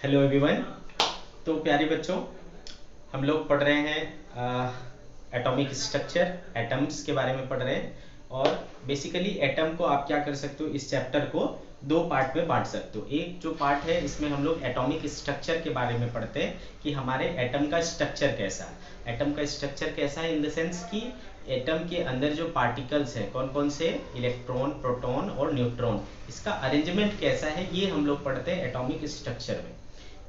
Hello everyone. तो प्यारे बच्चों, हम लोग पढ़ रहे हैं एटॉमिक स्ट्रक्चर, एटम्स के बारे में पढ़ रहे हैं। और बेसिकली एटम को आप क्या कर सकते हो, इस चैप्टर को दो पार्ट में बांट सकते हो। एक जो पार्ट है इसमें हम लोग एटॉमिक स्ट्रक्चर के बारे में पढ़ते हैं कि हमारे एटम का स्ट्रक्चर कैसा है। एटम का स्ट्रक्चर कैसा है इन द सेंस कि एटम के अंदर जो पार्टिकल्स हैं कौन कौन से, इलेक्ट्रॉन, प्रोटॉन और न्यूट्रॉन, इसका अरेंजमेंट कैसा है, ये हम लोग पढ़ते हैं एटॉमिक स्ट्रक्चर में।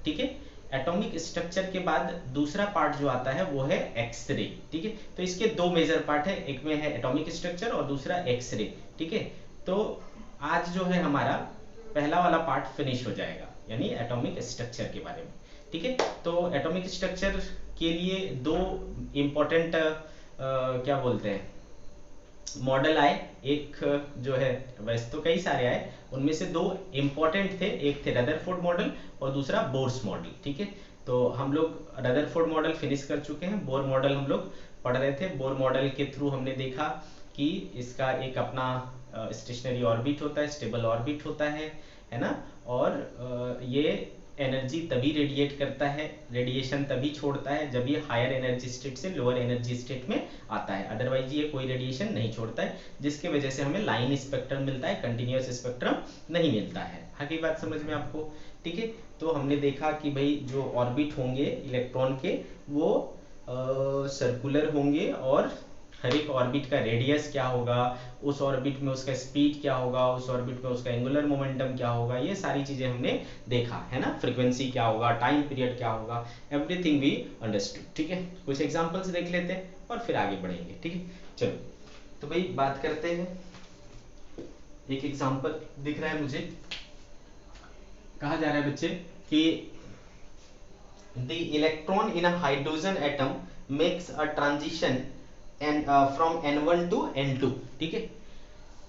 ठीक है। एटॉमिक स्ट्रक्चर के बाद दूसरा पार्ट जो आता है वो है एक्सरे। ठीक है। तो इसके दो मेजर पार्ट है, एक में है एटॉमिक स्ट्रक्चर और दूसरा एक्सरे। ठीक है। तो आज जो है हमारा पहला वाला पार्ट फिनिश हो जाएगा, यानी एटॉमिक स्ट्रक्चर के बारे में। ठीक है। तो एटॉमिक स्ट्रक्चर के लिए दो इम्पोर्टेंट क्या बोलते हैं मॉडल आए। एक जो है, वैसे तो कई सारे आए, उनमें से दो इम्पोर्टेंट थे। एक थे रदरफोर्ड मॉडल और दूसरा बोर्स मॉडल। ठीक है। तो हम लोग रदरफोर्ड मॉडल फिनिश कर चुके हैं, बोर मॉडल हम लोग पढ़ रहे थे। बोर मॉडल के थ्रू हमने देखा कि इसका एक अपना स्टेशनरी ऑर्बिट होता है, स्टेबल ऑर्बिट होता है ना। और ये एनर्जी तभी रेडिएट करता है, रेडिएशन तभी छोड़ता है जब ये हायर एनर्जी स्टेट से लोअर एनर्जी स्टेट में आता है। अदरवाइज ये कोई रेडिएशन नहीं छोड़ता है, जिसके वजह से हमें लाइन स्पेक्ट्रम मिलता है, कंटिन्यूअस स्पेक्ट्रम नहीं मिलता है। आगे बात समझ में आपको? ठीक है। तो हमने देखा कि भाई जो ऑर्बिट होंगे इलेक्ट्रॉन के वो सर्कुलर होंगे, और हर एक ऑर्बिट का रेडियस क्या होगा, उस ऑर्बिट में उसका स्पीड क्या होगा, उस ऑर्बिट में उसका एंगुलर मोमेंटम क्या होगा, ये सारी चीजें हमने देखा है ना। फ्रीक्वेंसी क्या होगा, टाइम पीरियड क्या होगा, एवरीथिंग वी अंडरस्टूड। ठीक है। कुछ एग्जांपल्स देख लेते हैं और फिर आगे बढ़ेंगे। ठीक है। चलो तो भाई बात करते हैं। एक एग्जांपल दिख रहा है मुझे, कहा जा रहा है बच्चे कि the electron in a hydrogen atom makes a transition and from n1 to n2। ठीक है।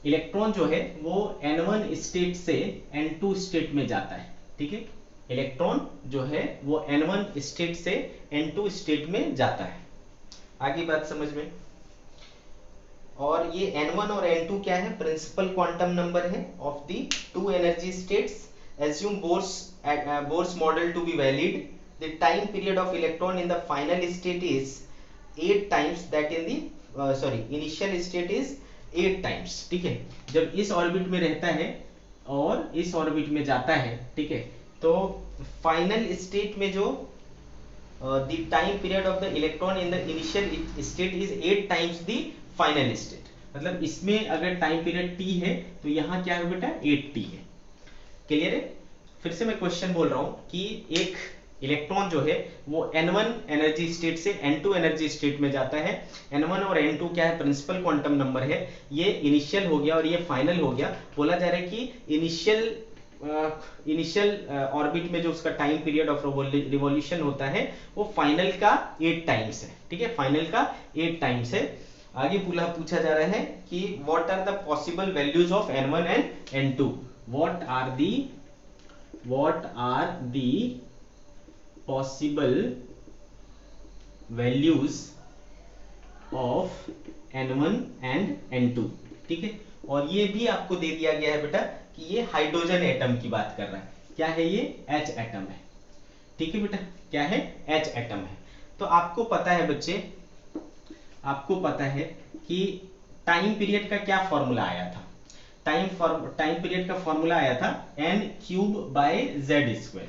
इलेक्ट्रॉन जो है वो n1 स्टेट से n2 स्टेट में जाता है। ठीक है। इलेक्ट्रॉन जो है वो n1 स्टेट से n2 स्टेट में जाता है। आगे बात समझ में? और ये n1 और n2 क्या है? प्रिंसिपल क्वांटम नंबर है of the two energy states. assume Bohr's model to be valid. The time period of electron in the final state is 8 times that in the initial state is 8 times। ठीक है। जब इस orbit में रहता है और इस ऑर्बिट में जाता है, ठीक है, तो फाइनल स्टेट में जो the time period of the electron in the initial state is 8 times the final state। मतलब इसमें अगर टाइम पीरियड t है तो यहाँ क्या है बेटा, 8t है। क्लियर है? फिर से मैं क्वेश्चन बोल रहा हूं कि एक इलेक्ट्रॉन जो है वो n1 एनर्जी स्टेट से n2 एनर्जी स्टेट में जाता है। n1 और n2 क्या है? प्रिंसिपल क्वांटम नंबर है। ये इनिशियल हो गया और ये फाइनल हो गया। बोला जा रहा है कि इनिशियल ऑर्बिट में जो उसका टाइम पीरियड ऑफ रिवॉल्यूशन होता है वो फाइनल का 8 टाइम्स है। ठीक है। फाइनल का 8 टाइम्स है। आगे पूछा जा रहा है कि what are the possible values of n1 and n2। what are the possible values of n1 and n2। ठीक है। और ये भी आपको दे दिया गया है बेटा कि ये हाइड्रोजन एटम की बात कर रहा है। क्या है ये? H एटम है। ठीक है बेटा, क्या है? H एटम है। तो आपको पता है बच्चे, आपको पता है कि टाइम पीरियड का क्या फॉर्मूला आया था? टाइम पीरियड का फॉर्मूला आया था n³/z²,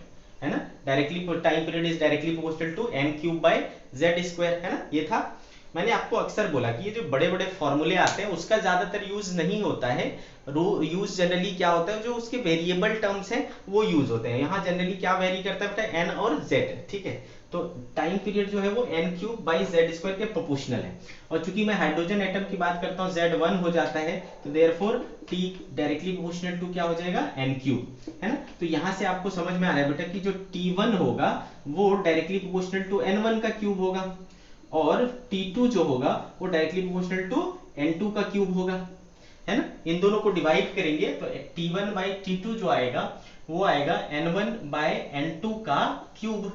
है ना। Directly time period is directly proportional to n³/z², है ना। ये था। मैंने आपको अक्सर बोला कि ये जो बड़े बड़े फॉर्मूले आते हैं उसका ज्यादातर यूज नहीं होता है। यूज जनरली क्या होता है, जो उसके वेरिएबल टर्म्स हैं वो यूज होते हैं। यहाँ जनरली क्या वेरी करता है बेटा? n और z। ठीक है। तो टाइम पीरियड जो है वो n³/z² के प्रोपोर्शनल है। और चूंकि मैं हाइड्रोजन एटम की बात करता हूँ, Z1 हो जाता है, तो therefore T directly proportional to क्या हो जाएगा? n³, है ना। तो यहाँ से आपको समझ में आ रहा है बेटा कि जो T1 होगा वो डायरेक्टली प्रोपोर्शनल टू n1 का क्यूब होगा, और T2 जो होगा वो डायरेक्टली प्रोपोर्शनल टू n2 का क्यूब होगा, है ना। इन दोनों को डिवाइड करेंगे तो T1/T2 जो आएगा वो आएगा n1/n2 का क्यूब।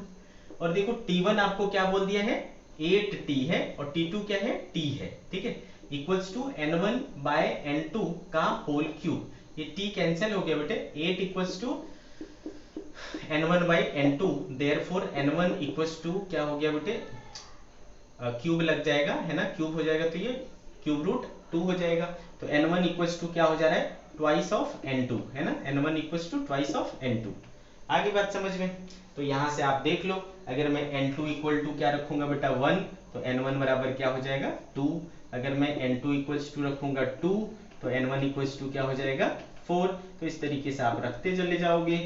और देखो T1 आपको क्या बोल दिया है? 8t है, और T2 क्या है? t है। ठीक है। इक्वल्स टू n1/n2 का होल क्यूब। ये t कैंसिल हो गया बेटे। 8 equals to n1 by n2, therefore n1 equals to क्या हो गया बेटे, क्यूब लग जाएगा है ना, क्यूब हो जाएगा तो ये क्यूब रूट 2 हो जाएगा। तो n1 इक्वल्स टू क्या हो जा रहा है, ट्वाइस ऑफ n2 है ना, n1 equals to twice of n2। आगे बात समझ में। तो यहाँ से आप देख लो, अगर मैं n2 इक्वल टू क्या रखूंगा बेटा 1, तो n1 बराबर क्या हो जाएगा 2। अगर मैं n2 इक्वल्स टू रखूंगा 2, तो n1 इक्वल्स टू क्या हो जाएगा 4। तो इस तरीके से आप रखते चले जाओगे।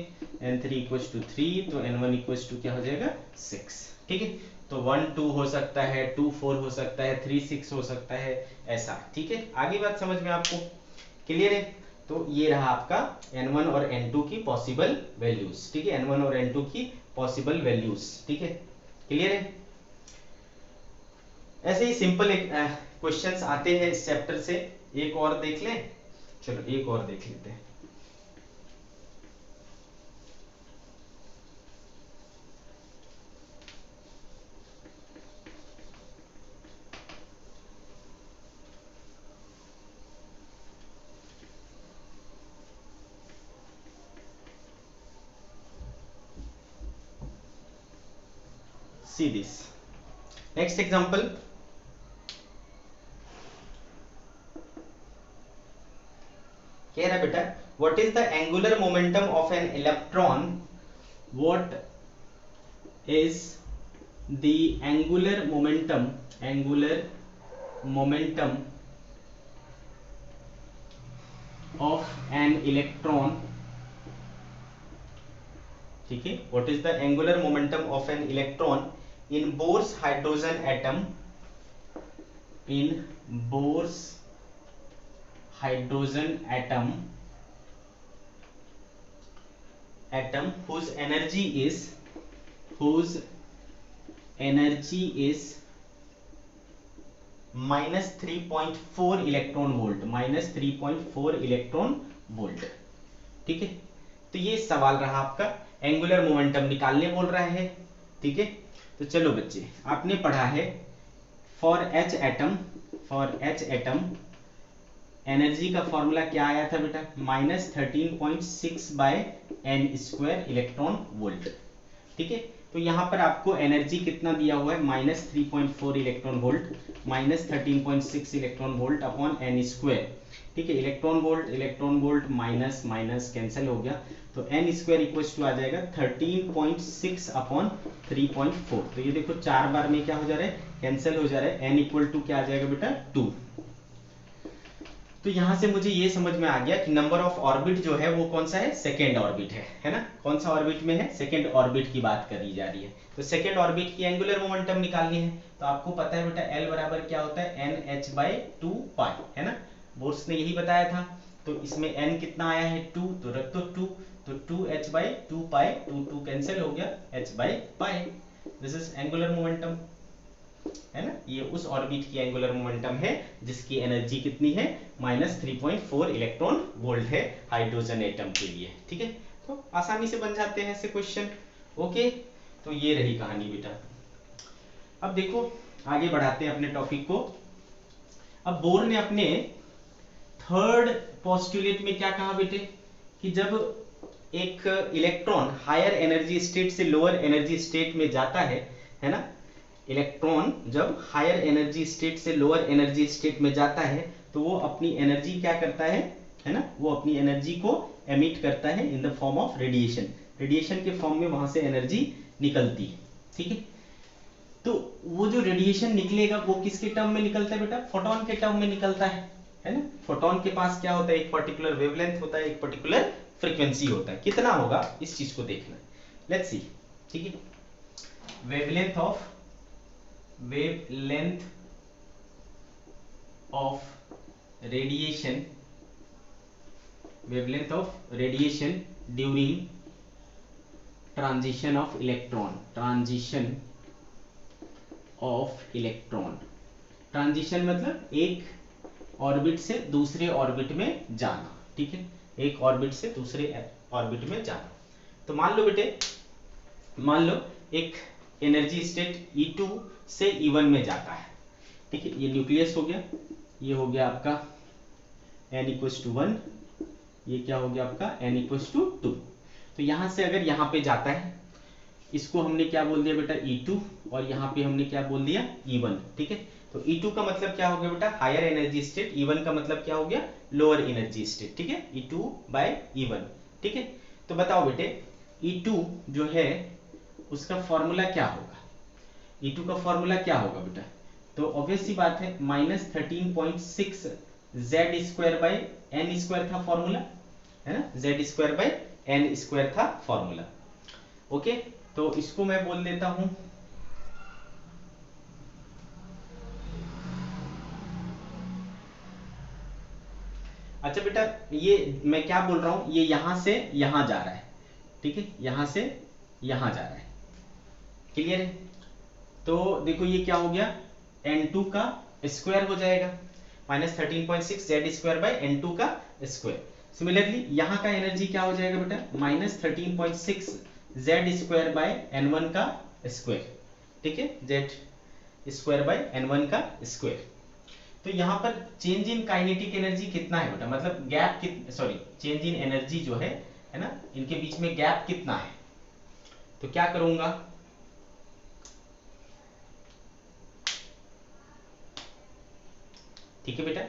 n3 इक्वल्स टू 3, तो n1 इक्वल्स टू क्या हो जाएगा 6। ठीक है, तो 1 2 हो सकता है, 2 4 हो सकता है, 3 6 हो सकता है, ऐसा। ठीक है, आगे बात समझ में आपको क्लियर है। तो ये रहा आपका n1 और n2 की पॉसिबल वैल्यूज। ठीक है, n1 और n2 की पॉसिबल वैल्यूज। ठीक है, क्लियर है। ऐसे ही सिंपल एक क्वेश्चंस आते हैं इस चैप्टर से, एक और देख लें। चलो एक और देख लेते हैं। See this. Next example. कह रहा बेटा, what is the angular momentum of an electron? What is the angular momentum of an electron? ठीक है, what is the angular momentum of an electron in Bohr's hydrogen atom? In Bohr's hydrogen atom whose energy is minus 3.4 electron volt, minus 3.4 electron volt. ठीक है, तो ये सवाल रहा आपका, angular momentum निकालने बोल रहा है। ठीक है, तो चलो बच्चे, आपने पढ़ा है फॉर एच एटम एनर्जी का फॉर्मूला क्या आया था बेटा, minus 13.6 by n square electron volt. ठीक है, तो यहाँ पर आपको एनर्जी कितना दिया हुआ है, minus 3.4 electron volt, minus 13.6 electron volt upon n square. ठीक है, electron volt minus minus cancel हो गया, तो एन स्क्वायर इक्वल्स टू आ जाएगा 13.6 अपॉन 3.4। तो ये देखो 4 बार में क्या हो जा रहा है, कैंसिल हो जा रहा है, एन इक्वल टू क्या आ जाएगा बेटा 2। तो यहां से मुझे ये समझ में आ गया कि नंबर ऑफ ऑर्बिट जो है वो कौन सा है, सेकेंड ऑर्बिट है ना। कौन सा ऑर्बिट में है, सेकेंड ऑर्बिट की बात करी जा रही है। तो सेकेंड ऑर्बिट की एंगुलर मोमेंटम निकालनी है, तो आपको पता है बेटा एल बराबर क्या होता है, एन एच बाई 2 पाई, है ना, बोर्स ने यही बताया था। तो इसमें एन कितना आया है 2, तो रख दो 2, तो 2h बाई 2 पाई, 2 कैंसिल हो गया, h by pi. This is angular momentum, है ना। ये उस ऑर्बिट की एंगुलर मोमेंटम है जिसकी एनर्जी कितनी है, माइनस 3.4 इलेक्ट्रॉन वोल्ट है हाइड्रोजन एटम के लिए। ठीक है, तो आसानी से बन जाते हैं ऐसे क्वेश्चन। ओके, तो ये रही कहानी बेटा। अब देखो आगे बढ़ाते हैं अपने टॉपिक को। अब बोर ने अपने थर्ड पोस्टुलेट में क्या कहा बेटे, कि जब एक इलेक्ट्रॉन हायर एनर्जी स्टेट से लोअर एनर्जी स्टेट में जाता है ना, इलेक्ट्रॉन जब हायर एनर्जी स्टेट से लोअर एनर्जी स्टेट में जाता है तो वो अपनी एनर्जी क्या करता है ना, वो अपनी एनर्जी को एमिट करता है in the form of radiation. Radiation के फॉर्म में वहां से एनर्जी निकलती है। ठीक है, तो वो जो रेडिएशन निकलेगा वो किसके टर्म में निकलता है बेटा, फोटोन के टर्म में निकलता है ना। फोटोन के पास क्या होता है, एक पर्टिकुलर वेवलेंथ होता है, एक पर्टिकुलर फ्रीक्वेंसी होता है। कितना होगा इस चीज को देखना, लेट्स सी। ठीक है, wavelength of radiation during transition of electron. Transition मतलब एक ऑर्बिट से दूसरे ऑर्बिट में जाना। ठीक है, एक ऑर्बिट से दूसरे ऑर्बिट में जाना। तो मान लो बेटे, मान लो एक एनर्जी स्टेट E2 से E1 में जाता है। ठीक है, ये न्यूक्लियस हो गया, ये हो गया आपका n = 1, ये क्या हो गया आपका n = 2। तो यहां से अगर यहाँ पे जाता है, इसको हमने क्या बोल दिया बेटा E2, और यहाँ पे हमने क्या बोल दिया E1, ठीक है। तो E2 का मतलब क्या हो गया बेटा हायर एनर्जी स्टेट, E1 का मतलब क्या हो गया लोअर एनर्जी स्टेट, ठीक है, E2 बाय E1, ठीक है। तो बताओ बेटे E2 जो है उसका फॉर्मूला क्या होगा, E2 का फॉर्मूला क्या होगा बेटा, तो ऑब्वियस सी बात है -13.6 Z square by n square था फॉर्मूला, है ना, Z square by n square था फॉर्मूला। ओके, तो इसको मैं बोल देता हूं अच्छा बेटा, ये मैं क्या बोल रहा हूं, ये यहां से यहां जा रहा है, ठीक है, यहां से यहां जा रहा है, क्लियर है। तो देखो ये क्या हो गया N2 का स्क्वायर हो जाएगा, -13.6 जेड स्क्वायर बाई N2 का स्क्वायर। सिमिलरली यहाँ का एनर्जी क्या हो जाएगा बेटा -13.6 जेड स्क्वायर बाई N1 का स्क्वायर, ठीक है, जेड स्क्वायर बाई N1 का स्क्वायर। तो यहाँ पर चेंज इन काइनेटिक एनर्जी कितना है बेटा, मतलब gap sorry change in energy जो है ना, इनके बीच में गैप कितना है। तो क्या करूंगा, ठीक है बेटा।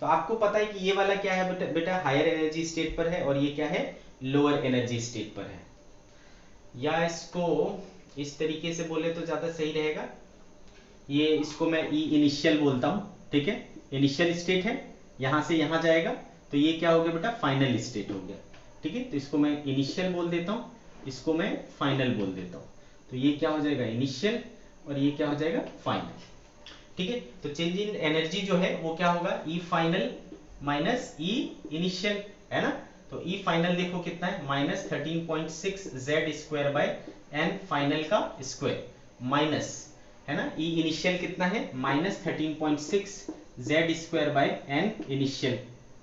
तो आपको पता है कि ये वाला क्या है बेटा, हायर एनर्जी स्टेट पर है, और ये क्या है लोअर एनर्जी स्टेट पर है, या इसको इस तरीके से बोले तो ज्यादा सही रहेगा, ये इसको मैं ई इनिशियल बोलता हूं, ठीक है, इनिशियल स्टेट है, यहां से यहां जाएगा, तो ये क्या हो गया बेटा फाइनल स्टेट हो गया, ठीक है। तो इसको मैं इनिशियल बोल देता हूं, इसको मैं फाइनल बोल देता हूं, तो ये क्या हो जाएगा इनिशियल, और ये क्या हो जाएगा फाइनल, ठीक है। तो चेंज इन एनर्जी जो है वो क्या होगा E final minus E initial, है ना। तो ई फाइनल देखो कितना है -13.6 Z square by N final का स्क्वायर, माइनस, है ना, ई इनिशियल कितना है -13.6 Z square by N initial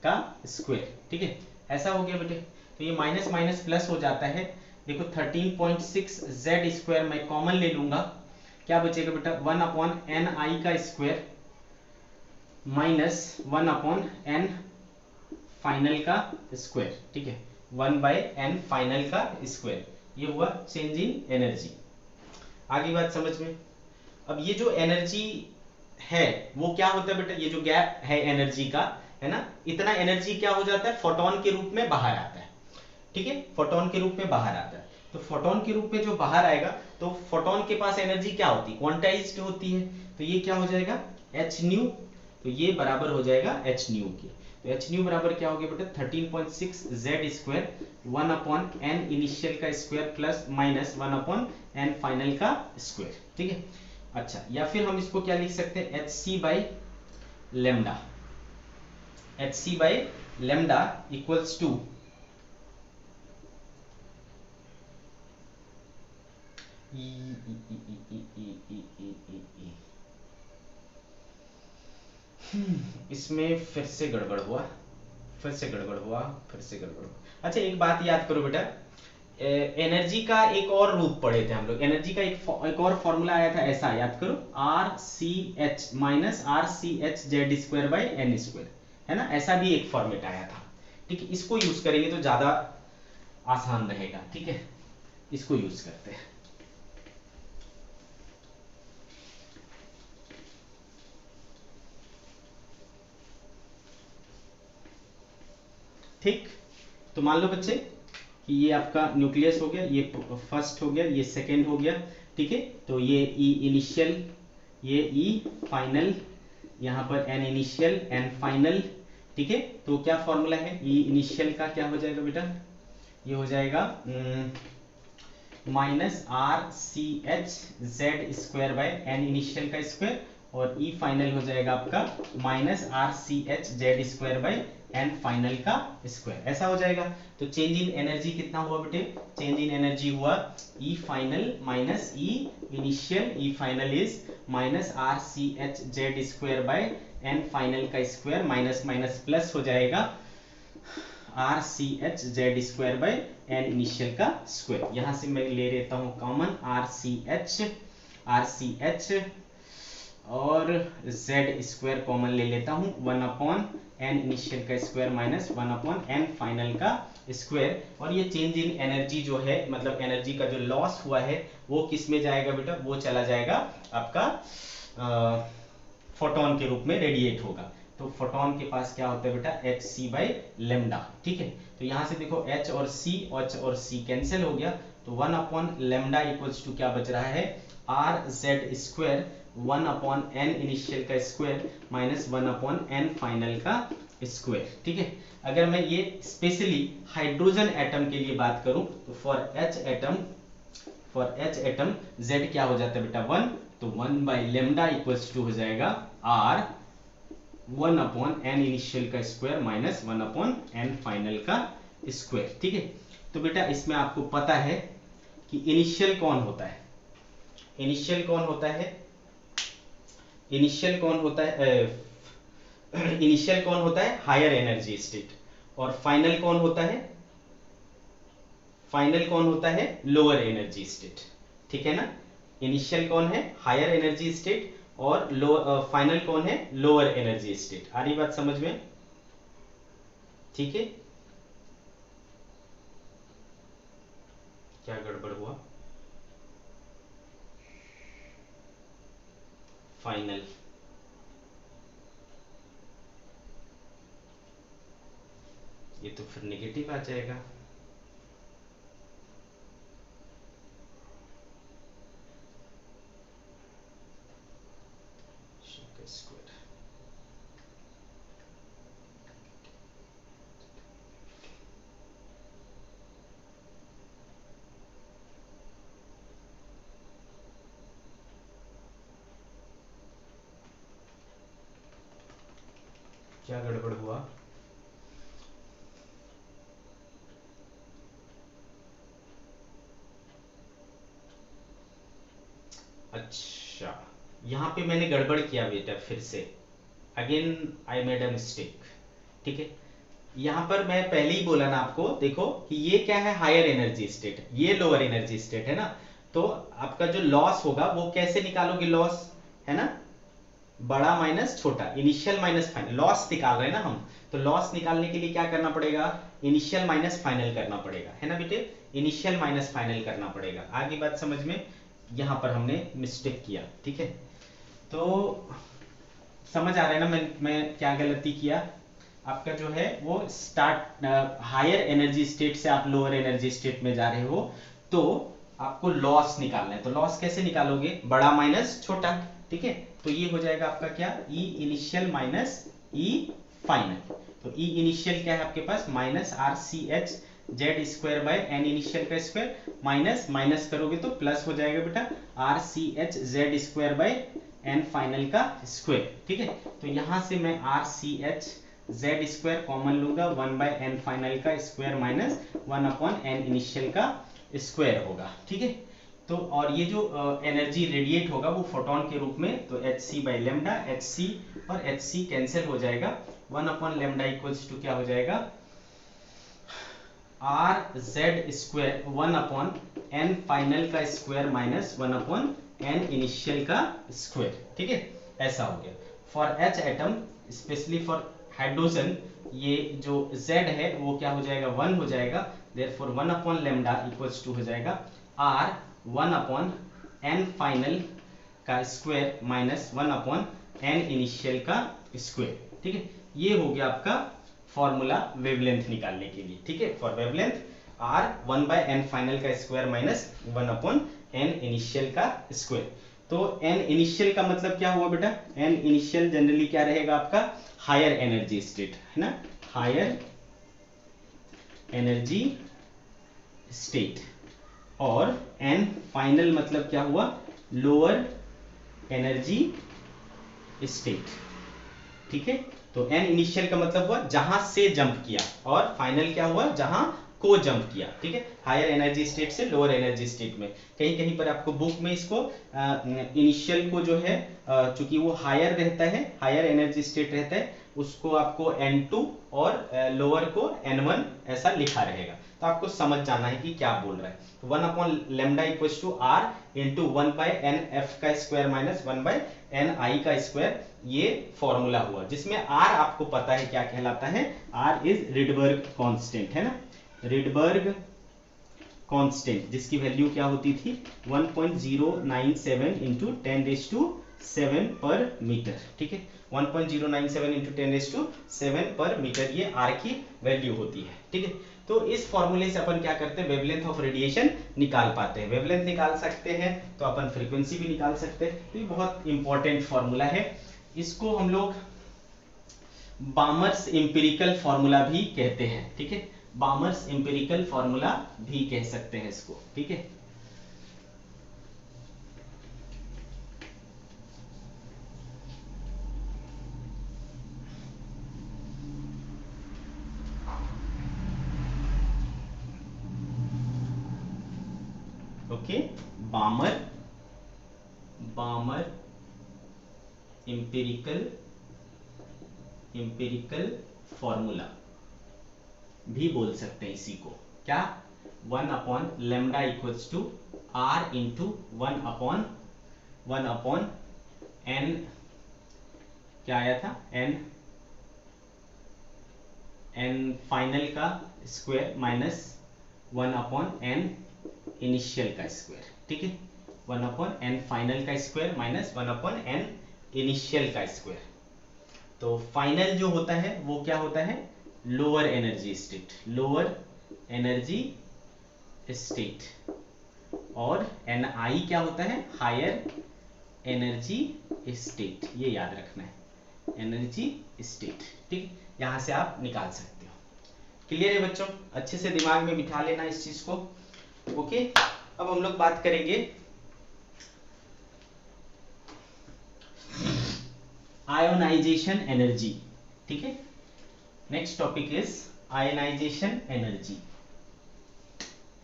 का स्क्वायर, ठीक है। ऐसा हो गया बेटे, तो ये माइनस माइनस प्लस हो जाता है, देखो 13.6 जेड स्क्वायर मैं कॉमन ले लूंगा, क्या बचेगा बेटा 1 अपॉन एन आई का square minus 1 upon N final का स्क्वायर, ठीक है, 1 बाय एन फाइनल का स्क्वायर, ये हुआ चेंज इन एनर्जी। आगे बात समझ में। अब ये जो एनर्जी है वो क्या होता है बेटा, ये जो गैप है एनर्जी का, है ना, इतना एनर्जी क्या हो जाता है फोटोन के रूप में बाहर आता है, ठीक है, फोटोन के रूप में बाहर आता है। तो फोटोन के रूप में जो बाहर आएगा, तो फोटोन के पास एनर्जी क्या होती है क्वांटाइज्ड होती है, तो ये क्या हो जाएगा एच न्यू, तो ये बराबर हो जाएगा एच न्यू के। तो एच न्यू बराबर क्या हो गया बेटा 13.6 Z square 1 upon N initial का square plus minus 1 upon N final का स्क्वायर, ठीक है। अच्छा, या फिर हम इसको क्या लिख सकते हैं h c by lambda, h c by lambda equals to इसमें फिर से गड़बड़ हुआ, फिर से गड़बड़ हुआ, फिर से गड़बड़ हुआ। अच्छा एक बात याद करो बेटा, एनर्जी का एक और रूप पढ़े थे हम लोग, एनर्जी का एक और फॉर्मूला आया था, ऐसा याद करो R C h minus R C H Z square by n square, है ना, ऐसा भी एक फॉर्मेट आया था, ठीक है। इसको यूज करेंगे तो ज्यादा आसान रहेगा, ठीक है, इसको यूज करते हैं। ठीक, तो मान लो बच्चे कि ये आपका न्यूक्लियस हो गया, ये फर्स्ट हो गया, ये सेकेंड हो गया, ठीक है। तो ये ई इनिशियल, ये ई फाइनल, यहाँ पर एन इनिशियल एन फाइनल, ठीक है। तो क्या फॉर्मूला है ई इनिशियल का, क्या हो जाएगा बेटा, ये हो जाएगा minus R C H Z square by N initial का स्क्वायर, और ई फाइनल हो जाएगा आपका minus R C H Z square by N final का स्क्वायर, ऐसा हो जाएगा। तो चेंज इन एनर्जी कितना हुआ बेटे, चेंज इन एनर्जी हुआ E final minus E initial, E final is minus R C H Z square by N final का स्क्वायर, माइनस माइनस प्लस हो जाएगा R C H Z square by N initial का square. यहां से मैं ले लेता हूं कॉमन आर सी एच और जेड स्क्वायर कॉमन ले लेता हूं, 1 अपॉन एन इनिशियल का square minus 1 upon N final का स्क्वायर, और ये चेंज इन एनर्जी जो है, मतलब एनर्जी का जो लॉस हुआ है वो किस में जाएगा बेटा, वो चला जाएगा आपका फोटोन के रूप में रेडिएट होगा। तो फोटोन के पास क्या होता है बेटा, एच सी बाई लेमडा। ठीक है, तो यहां से देखो एच और सी कैंसिल हो गया, तो 1 अपॉन लेमडा इक्वल्स टू क्या बच रहा है, R Z square 1 upon N initial का square minus 1 upon N final का स्क्वायर। ठीक है, अगर मैं ये स्पेशली हाइड्रोजन एटम के लिए बात करूं तो फॉर एच एटम z क्या हो जाता है बेटा 1, तो 1 बाई लेमडा इक्वल्स टू हो जाएगा r 1 अपॉन एन इनिशियल का square minus 1 upon N final का स्क्वायर। ठीक है, तो बेटा इसमें आपको पता है कि इनिशियल कौन होता है, इनिशियल कौन होता है, इनिशियल कौन होता है, इनिशियल कौन होता है, हायर एनर्जी स्टेट, और फाइनल कौन होता है, फाइनल कौन होता है, लोअर एनर्जी स्टेट। ठीक है ना, इनिशियल कौन है, हायर एनर्जी स्टेट, और फाइनल कौन है, लोअर एनर्जी स्टेट। आ रही बात समझ में? ठीक है, क्या गड़बड़ हुआ, फाइनल, ये तो फिर नेगेटिव आ जाएगा। स्क्वायर, क्या गड़बड़ हुआ, अच्छा यहाँ पे मैंने गड़बड़ किया बेटा, फिर से again I made a mistake. ठीक है, यहाँ पर मैं पहले ही बोला ना आपको, देखो कि ये क्या है, हायर एनर्जी स्टेट, ये लोअर एनर्जी स्टेट है ना, तो आपका जो लॉस होगा वो कैसे निकालोगे, लॉस है ना, बड़ा माइनस छोटा, इनिशियल माइनस फाइनल, लॉस निकाल रहे हैं ना हम, तो लॉस निकालने के लिए क्या करना पड़ेगा, इनिशियल माइनस फाइनल करना पड़ेगा, है ना बेटे, इनिशियल माइनस फाइनल करना पड़ेगा। आगे बात समझ में, यहां पर हमने मिस्टेक किया। ठीक है, तो समझ आ रहा है ना मैं क्या गलती किया, आपका जो है वो स्टार्ट हायर एनर्जी स्टेट से आप लोअर एनर्जी स्टेट में जा रहे हो, तो आपको लॉस निकालना है, तो लॉस कैसे निकालोगे, बड़ा माइनस छोटा। ठीक है, तो ये हो जाएगा आपका क्या, E initial minus E final, तो ई इनिशियल क्या है आपके पास, minus R C H Z square by N initial का स्क्वायर, माइनस माइनस करोगे तो प्लस हो जाएगा बेटा, R C H Z square by N final का स्क्वायर। ठीक है, तो यहां से मैं R C H Z square common लूंगा, 1 बाय एन फाइनल का square minus 1 upon N initial का स्क्वायर होगा। ठीक है, तो और ये जो एनर्जी रेडिएट होगा वो फोटोन के रूप में, तो h c by lambda, h c और एच सी कैंसिल हो जाएगा, 1 अपॉन लेमडा इक्वल्स टू क्या हो जाएगा, R Z square 1 upon N final का square minus 1 upon N initial का स्क्वायर। ठीक है, ऐसा हो गया। For H atom specially for hydrogen, ये जो z है वो क्या हो जाएगा, 1 हो जाएगा, therefore 1 upon lambda equals to हो जाएगा r 1 अपॉन n फाइनल का square minus 1 upon n initial का स्क्वायर। ठीक है, ये हो गया आपका फॉर्मूला वेवलेंथ निकालने के लिए। ठीक है, for wavelength r 1 by n final का square minus 1 upon n initial का स्क्वायर। तो n इनिशियल का मतलब क्या हुआ बेटा, n इनिशियल जनरली क्या रहेगा आपका, हायर एनर्जी स्टेट, है ना, हायर एनर्जी स्टेट, और n फाइनल मतलब क्या हुआ, लोअर एनर्जी स्टेट। ठीक है, तो n इनिशियल का मतलब हुआ जहां से जंप किया, और फाइनल क्या हुआ, जहां को जंप किया। ठीक है, हायर एनर्जी स्टेट से लोअर एनर्जी स्टेट में, कहीं कहीं पर आपको बुक में इसको इनिशियल को जो है चूंकि वो हायर रहता है, हायर एनर्जी स्टेट रहता है, उसको आपको n2 और लोअर को n1 ऐसा लिखा रहेगा, तो आपको समझ जाना है कि क्या बोल रहा है। तो 1 upon lambda equals to R into 1 by n f का square minus 1 by n i का स्क्वायर, ये फॉर्मूला हुआ, जिसमें r आपको पता है क्या कहलाता है, r इज रिडबर्ग कांस्टेंट, है ना, रिडबर्ग कांस्टेंट, जिसकी वैल्यू क्या होती थी 1.097 इंटू 10⁷ पर मीटर। ठीक है, 1.097 इंटू 10⁷ पर मीटर ये आर की वैल्यू होती है। ठीक है, तो इस फॉर्मूले से अपन क्या करते हैं, वेवलेंथ ऑफ रेडिएशन निकाल पाते हैं। वेवलेंथ निकाल सकते हैं तो अपन फ्रीक्वेंसी भी निकाल सकते हैं। तो ये बहुत इंपॉर्टेंट फॉर्मूला है, इसको हम लोग बामर्स एम्पिरिकल फॉर्मूला भी कहते हैं। ठीक है, बामर्स एम्पिरिकल फॉर्मूला भी कह सकते हैं इसको। ठीक है, ओके, बामर एम्पिरिकल फॉर्मूला भी बोल सकते हैं इसी को। क्या, 1/λ equals to r into 1/n, क्या आया था, n फाइनल का स्क्वायर माइनस 1/n इनिशियल का स्क्वायर। ठीक है, 1/n फाइनल का स्क्वायर माइनस 1/n इनिशियल का स्क्वायर। तो फाइनल जो होता है वो क्या होता है, लोअर एनर्जी स्टेट, और Ni क्या होता है, हायर एनर्जी स्टेट। ये याद रखना है, एनर्जी स्टेट। ठीक, यहां से आप निकाल सकते हो। क्लियर है बच्चों, अच्छे से दिमाग में बिठा लेना इस चीज को। ओके, अब हम लोग बात करेंगे आयोनाइजेशन एनर्जी। ठीक है, next topic is ionization energy.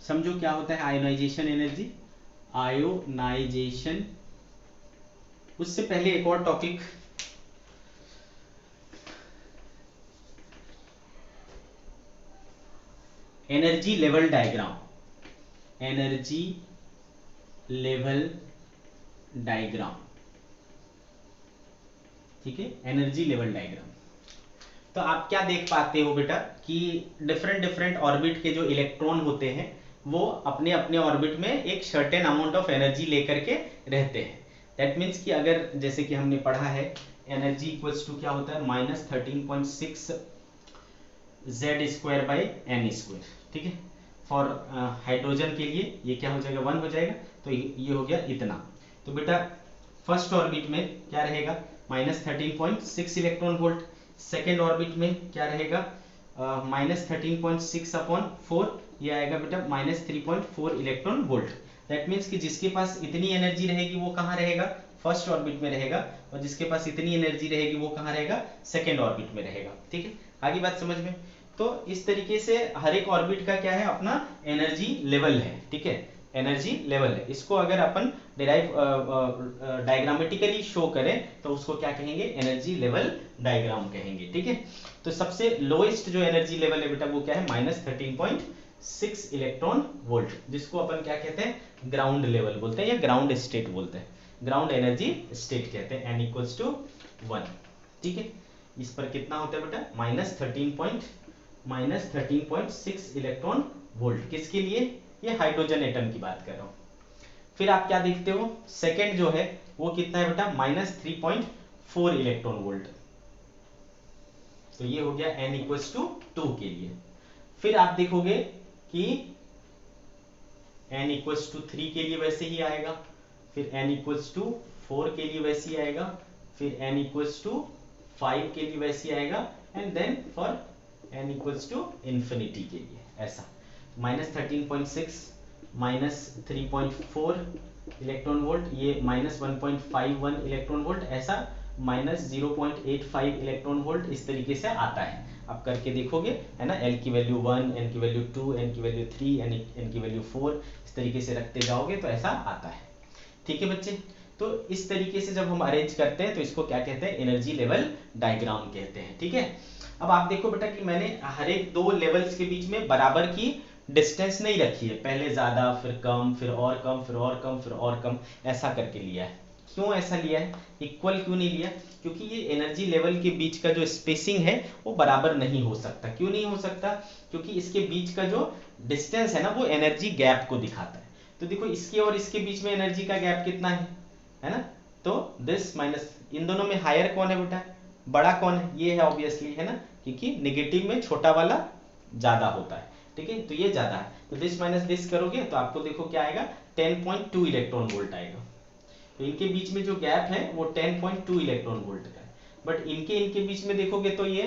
समझो क्या होता है आयोनाइजेशन एनर्जी। आयोनाइजेशन, उससे पहले एक और topic, energy level diagram. Energy level diagram, ठीक है, एनर्जी लेवल डायग्राम। तो आप क्या देख पाते हो बेटा कि डिफरेंट ऑर्बिट के जो इलेक्ट्रॉन होते हैं वो अपने अपने ऑर्बिट में एक सर्टेन अमाउंट ऑफ एनर्जी लेकर के रहते हैं। दैट मीन्स कि अगर जैसे कि हमने पढ़ा है एनर्जी इक्वल्स टू क्या होता है -13.6 z² बाई n²। ठीक है, फॉर हाइड्रोजन के लिए ये क्या हो जाएगा 1 हो जाएगा, तो ये हो गया इतना। तो बेटा फर्स्ट ऑर्बिट में क्या रहेगा -13.6 इलेक्ट्रॉन वोल्ट, सेकेंड ऑर्बिट में क्या रहेगा -13.6/4, ये आएगा बेटा -3.4 इलेक्ट्रॉन वोल्ट। दैट मीन्स कि जिसके पास इतनी एनर्जी रहेगी वो कहाँ रहेगा, फर्स्ट ऑर्बिट में रहेगा, और जिसके पास इतनी एनर्जी रहेगी वो कहाँ रहेगा, सेकेंड ऑर्बिट में रहेगा। ठीक है, आगे बात समझ में। तो इस तरीके से हर एक ऑर्बिट का क्या है, अपना एनर्जी लेवल है। ठीक है, एनर्जी लेवल है। इसको अगर अपन डिराइव डायग्रामेटिकली शो करें तो उसको क्या कहेंगे, एनर्जी लेवल डायग्राम कहेंगे। ठीक है, तो सबसे लोएस्ट जो एनर्जी लेवल है बेटा वो क्या है -13.6 इलेक्ट्रॉन वोल्ट, जिसको अपन क्या कहते हैं, ग्राउंड लेवल बोलते हैं या ग्राउंड स्टेट बोलते हैं, ग्राउंड एनर्जी स्टेट कहते हैं, n इक्वल्स टू 1। ठीक है, इस पर कितना होता है बेटा -13.6 इलेक्ट्रॉन वोल्ट, किसके लिए, ये हाइड्रोजन एटम की बात कर रहा हूं। फिर आप क्या देखते हो, सेकेंड जो है वो कितना है बेटा -3.4 इलेक्ट्रॉन वोल्ट, तो ये हो गया n इक्वल्स टू 2 के लिए। फिर आप देखोगे कि n इक्वल्स टू 3 के लिए वैसे ही आएगा, फिर n इक्वल्स टू 4 के लिए वैसे ही आएगा, फिर n इक्वल्स टू 5 के लिए वैसे ही आएगा, and then for n equals to infinity के लिए ऐसा -13.6 -3.4 इलेक्ट्रॉन वोल्ट, ये -1.51 इलेक्ट्रॉन वोल्ट, ऐसा -0.85 इलेक्ट्रॉन वोल्ट, इस तरीके से आता है। आप करके देखोगे है ना, L की वैल्यू 1, N की वैल्यू 2, N की वैल्यू 3, N की वैल्यू 4, इस तरीके से रखते जाओगे तो ऐसा आता है। ठीक है बच्चे, तो इस तरीके से जब हम अरेंज करते हैं तो इसको क्या कहते हैं, एनर्जी लेवल डायग्राम कहते हैं। ठीक है, अब आप देखो बेटा कि मैंने हर एक दो लेवल्स के बीच में बराबर की डिस्टेंस नहीं रखी है, पहले ज्यादा फिर कम फिर और कम फिर और कम फिर और कम, ऐसा करके लिया है। क्यों ऐसा लिया है, इक्वल क्यों नहीं लिया, क्योंकि ये एनर्जी लेवल के बीच का जो स्पेसिंग है वो बराबर नहीं हो सकता। क्यों नहीं हो सकता, क्योंकि इसके बीच का जो डिस्टेंस है ना वो एनर्जी गैप को दिखाता है। तो देखो इसके और इसके बीच में एनर्जी का गैप कितना है ना, तो दिस माइनस, इन दोनों में हायर कौन है बेटा, बड़ा कौन है, ये है ऑब्वियसली, है ना, क्योंकि नेगेटिव में छोटा वाला ज्यादा होता है, ठीक है, तो ये ज्यादा है, तो दिस माइनस दिस करोगे तो आपको देखो क्या आएगा, 10.2 इलेक्ट्रॉन वोल्ट आएगा। तो इनके बीच में जो गैप है वो 10.2 इलेक्ट्रॉन वोल्ट का है, बट इनके बीच में देखोगे तो ये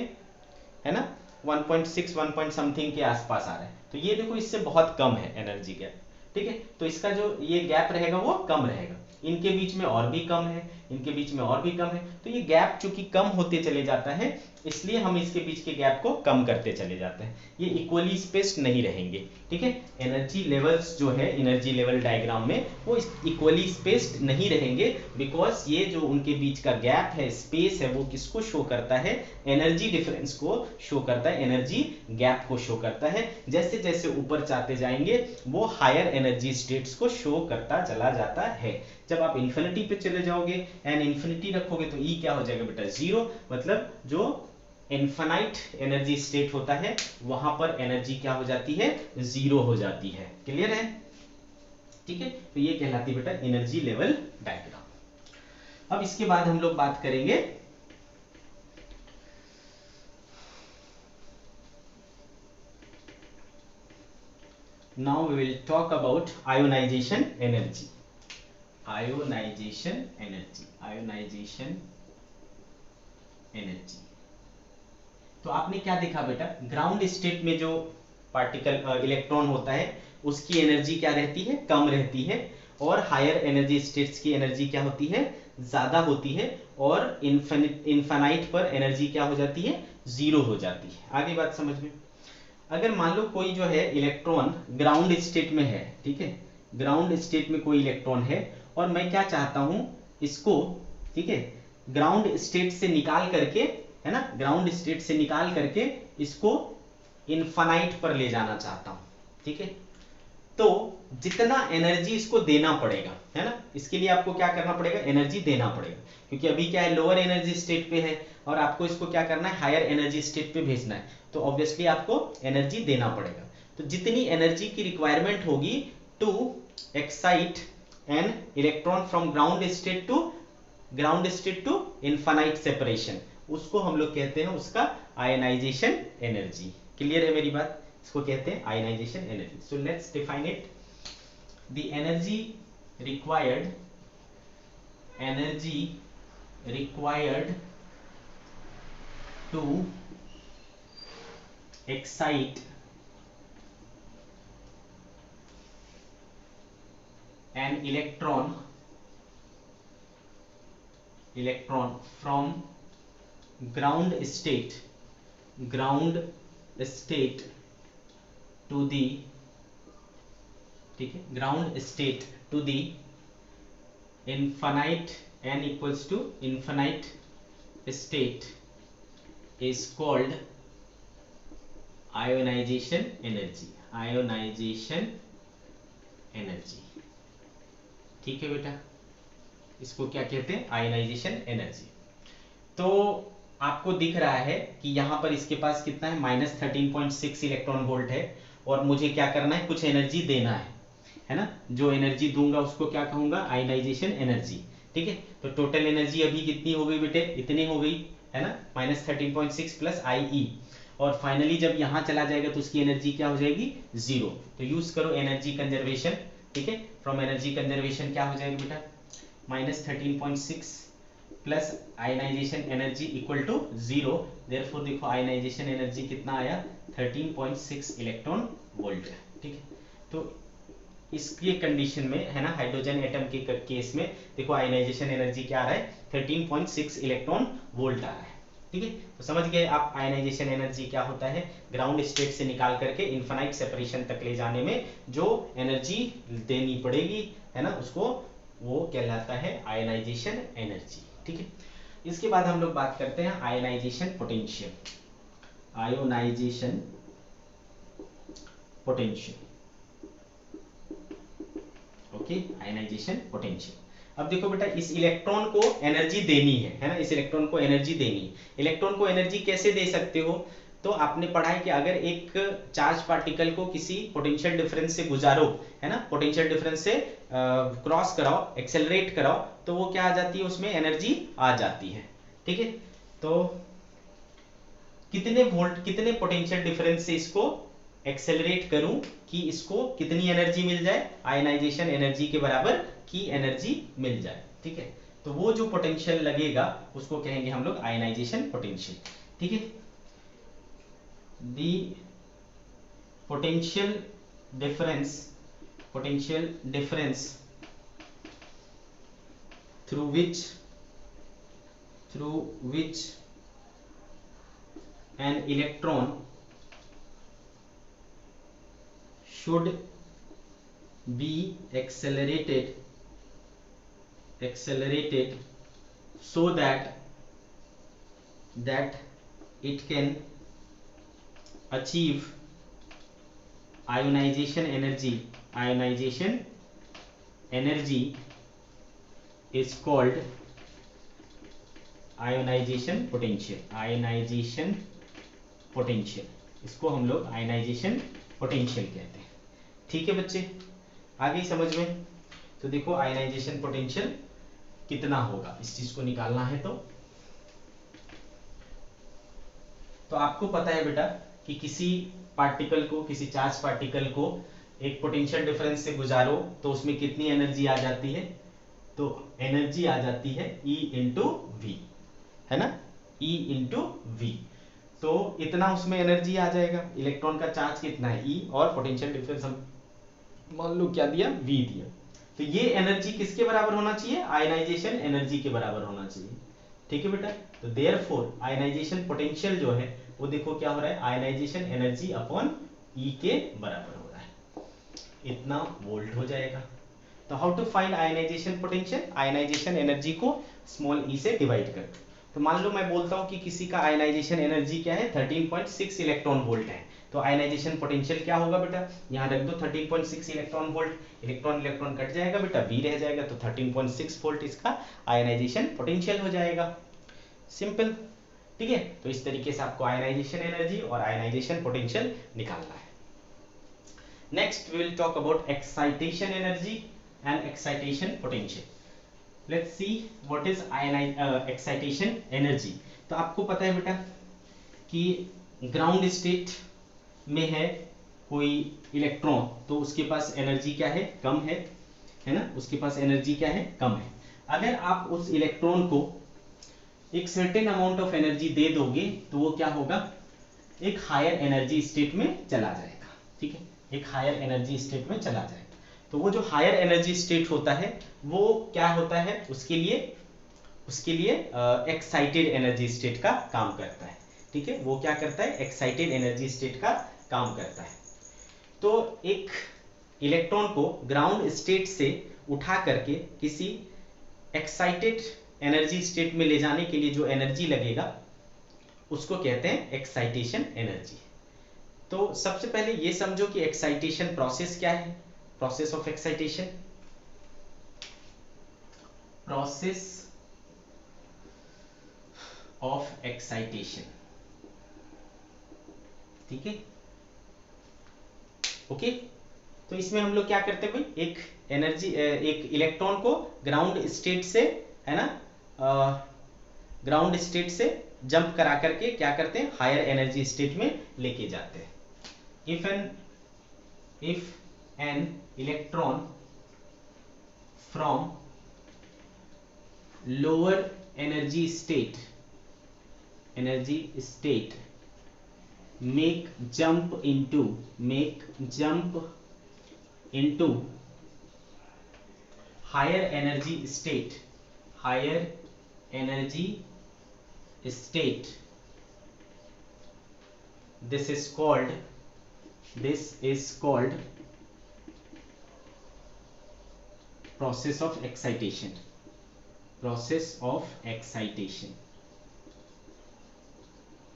है ना 1.6 1 पॉइंट समथिंग के आसपास आ रहा है, तो ये देखो इससे बहुत कम है एनर्जी गैप, ठीक है, तो इसका जो ये गैप रहेगा वो कम रहेगा, इनके बीच में और भी कम है, इनके बीच में और भी कम है, तो ये गैप चूंकि कम होते चले जाता है इसलिए हम इसके बीच के गैप को कम करते चले जाते हैं, ये इक्वली स्पेस्ड नहीं रहेंगे, ठीक है, एनर्जी लेवल्स जो है एनर्जी लेवल डायग्राम में वो इक्वली स्पेस्ड नहीं रहेंगे, बिकॉज ये जो उनके बीच का गैप है, स्पेस है, वो किसको शो करता है, एनर्जी डिफरेंस को शो करता है, एनर्जी गैप को शो करता है, जैसे जैसे ऊपर जाते जाएंगे वो हायर एनर्जी स्टेट्स को शो करता चला जाता है। जब आप इन्फिनिटी पे चले जाओगे एंड इन्फिनिटी रखोगे तो ई क्या हो जाएगा बेटा, जीरो, मतलब जो इनफाइनाइट एनर्जी स्टेट होता है वहां पर एनर्जी क्या हो जाती है, जीरो हो जाती है, क्लियर है, ठीक है, तो ये कहलाती है बेटा एनर्जी लेवल डायग्राम। अब इसके बाद हम लोग बात करेंगे now we will talk about ionization energy, ionization energy। तो आपने क्या देखा बेटा, ग्राउंड स्टेट में जो पार्टिकल इलेक्ट्रॉन होता है उसकी एनर्जी क्या रहती है, कम रहती है, और हायर एनर्जी स्टेट्स की एनर्जी क्या होती है, ज्यादा होती है, और इनफाइनाइट पर एनर्जी क्या हो जाती है, जीरो हो जाती है। आगे बात समझ में, अगर मान लो कोई जो है इलेक्ट्रॉन ग्राउंड स्टेट में है, ठीक है, ग्राउंड स्टेट में कोई इलेक्ट्रॉन है और मैं क्या चाहता हूं इसको, ठीक है, ग्राउंड स्टेट से निकाल करके, है ना, ग्राउंड स्टेट से निकाल करके इसको इनफाइनाइट पर ले जाना चाहता हूं, ठीक है, तो जितना एनर्जी इसको देना पड़ेगा, है ना, इसके लिए आपको क्या करना पड़ेगा, एनर्जी देना पड़ेगा, क्योंकि अभी क्या है लोअर एनर्जी स्टेट पे है और आपको इसको क्या करना है, हायर एनर्जी स्टेट पे भेजना है, तो ऑब्वियसली आपको एनर्जी देना पड़ेगा। तो जितनी एनर्जी की रिक्वायरमेंट होगी to excite an electron from ground state to infinite separation, उसको हम लोग कहते हैं उसका आयनाइजेशन एनर्जी। क्लियर है मेरी बात, इसको कहते हैं ionization energy. So let's define it, the energy required to excite an electron from ground state to the, ठीक है, ground state to the infinite n equals to infinite state is called ionization energy, ठीक है बेटा, इसको क्या कहते हैं, ionization energy. तो आपको दिख रहा है कि यहां पर इसके पास कितना है, -13.6 इलेक्ट्रॉन वोल्ट है और मुझे क्या करना है, कुछ एनर्जी देना है ना, जो एनर्जी दूंगा उसको क्या कहूंगा, आयनाइजेशन एनर्जी, ठीक है, तो टोटल एनर्जी अभी कितनी हो गई बेटे, इतनी हो गई, है ना, -13.6 प्लस IE, और फाइनली जब यहां चला जाएगा तो उसकी एनर्जी क्या हो जाएगी, जीरो। तो यूज करो एनर्जी कंजर्वेशन, ठीक है, फ्रॉम एनर्जी कंजर्वेशन क्या हो जाएगा बेटा, -13.6 plus ionization energy equal to zero, therefore देखो आयनाइजेशन एनर्जी कितना आया, 13.6 इलेक्ट्रॉन वोल्ट, ठीक है, तो इसकी कंडीशन में, है ना, हाइड्रोजन एटम के केस में देखो आयनाइजेशन एनर्जी क्या आ रहा है, 13.6 इलेक्ट्रॉन वोल्ट आ रहा है, ठीक है, तो समझ गए आप आयनाइजेशन एनर्जी क्या होता है, ग्राउंड स्टेट से निकाल करके इनफाइनाइट सेपरेशन तक ले जाने में जो एनर्जी देनी पड़ेगी, है ना, उसको वो कहलाता है आयनाइजेशन एनर्जी, ठीक है। इसके बाद हम लोग बात करते हैं ionization potential, okay, ionization potential. अब देखो बेटा, इस इलेक्ट्रॉन को एनर्जी देनी है ना, इस इलेक्ट्रॉन को एनर्जी देनी है। इलेक्ट्रॉन को एनर्जी कैसे दे सकते हो? तो आपने पढ़ा है कि अगर एक चार्ज पार्टिकल को किसी पोटेंशियल डिफरेंस से गुजारो, है ना, पोटेंशियल डिफरेंस से क्रॉस कराओ, एक्सेलरेट कराओ, तो वो क्या आ जाती है, उसमें एनर्जी आ जाती है। ठीक है, तो कितने वोल्ट, कितने पोटेंशियल डिफरेंस से इसको एक्सेलरेट करूं कि इसको कितनी एनर्जी मिल जाए, आयनाइजेशन एनर्जी के बराबर की एनर्जी मिल जाए। ठीक है, तो वो जो पोटेंशियल लगेगा उसको कहेंगे हम लोग आयनाइजेशन पोटेंशियल। ठीक है, the potential difference through which an electron should be accelerated so that it can achieve ionization energy is called ionization potential। इसको हम लोग आयनाइजेशन पोटेंशियल कहते हैं। ठीक है बच्चे, आ गई समझ में? तो देखो आयनाइजेशन पोटेंशियल कितना होगा, इस चीज को निकालना है। तो आपको पता है बेटा कि किसी पार्टिकल को, किसी चार्ज पार्टिकल को एक पोटेंशियल डिफरेंस से गुजारो तो उसमें कितनी एनर्जी आ जाती है? तो एनर्जी आ जाती है E इंटू वी, है ना, E इंटू वी। तो इतना उसमें एनर्जी आ जाएगा। इलेक्ट्रॉन का चार्ज कितना है, E, और पोटेंशियल डिफरेंस हम मान लो क्या दिया, V दिया। तो ये एनर्जी किसके बराबर होना चाहिए? आयनाइजेशन एनर्जी के बराबर होना चाहिए। ठीक है बेटा, तो देयरफॉर आयनाइजेशन पोटेंशियल जो है वो देखो क्या हो रहा है, आयनाइजेशन एनर्जी अपॉन E के बराबर हो रहा है, इतना वोल्ट हो जाएगा। तो how to find ionization potential? Ionization energy को स्मॉल e से डिवाइड कर। तो मान लो मैं बोलता हूं कि किसी का आयनाइजेशन एनर्जी क्या है, 13.6 इलेक्ट्रॉन वोल्ट है, तो आयनाइजेशन पोटेंशियल क्या होगा बेटा, यहां रख दो 13.6 electron volt, electron electron cut जाएगा बेटा, V रह जाएगा, तो 13.6 वोल्ट इसका आयनाइजेशन पोटेंशियल हो जाएगा। सिंपल। ठीक है, तो इस तरीके से आपको आयनाइजेशन एनर्जी और आयनाइजेशन पोटेंशियल निकालना है। Next we will talk about excitation energy and excitation potential. Let's see what is excitation energy. तो आपको पता है बेटा कि ग्राउंड स्टेट में है कोई इलेक्ट्रॉन, तो उसके पास एनर्जी क्या है, कम है ना, उसके पास एनर्जी क्या है, कम है। अगर आप उस इलेक्ट्रॉन को एक सर्टेन अमाउंट ऑफ एनर्जी दे दोगे तो वो क्या होगा, एक हायर एनर्जी स्टेट में चला जाएगा। ठीक है, एक हायर एनर्जी स्टेट में चला जाएगा। तो वो जो हायर एनर्जी स्टेट होता है वो क्या होता है, उसके लिए एक्साइटेड एनर्जी स्टेट का काम करता है। ठीक है, वो क्या करता है, एक्साइटेड एनर्जी स्टेट का काम करता है। तो एक इलेक्ट्रॉन को ग्राउंड स्टेट से उठा करके किसी एक्साइटेड एनर्जी स्टेट में ले जाने के लिए जो एनर्जी लगेगा उसको कहते हैं एक्साइटेशन एनर्जी। तो सबसे पहले ये समझो कि एक्साइटेशन प्रोसेस क्या है। Process of excitation, process of excitation, ठीक है, ओके। तो इसमें हम लोग क्या करते हैं भाई, एक एनर्जी, एक इलेक्ट्रॉन को ग्राउंड स्टेट से, है ना, ग्राउंड स्टेट से जंप करा करके क्या करते हैं, हायर एनर्जी स्टेट में लेके जाते हैं। If N electron from lower energy state make jump into higher energy state, this is called process of excitation।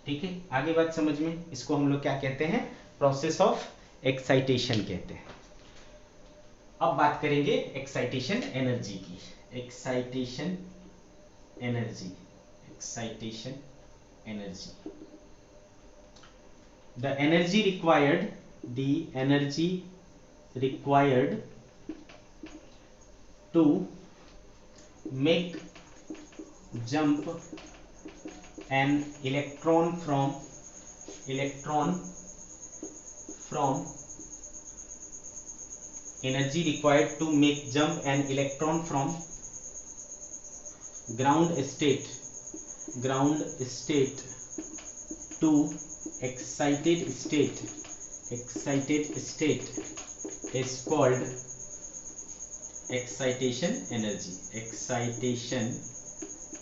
ठीक है, आगे बात समझ में, इसको हम लोग क्या कहते हैं, प्रोसेस ऑफ एक्साइटेशन कहते हैं। अब बात करेंगे एक्साइटेशन एनर्जी की। excitation energy, excitation energy. The energy required to make jump an electron from energy required to make jump an electron from ground state to excited state is called excitation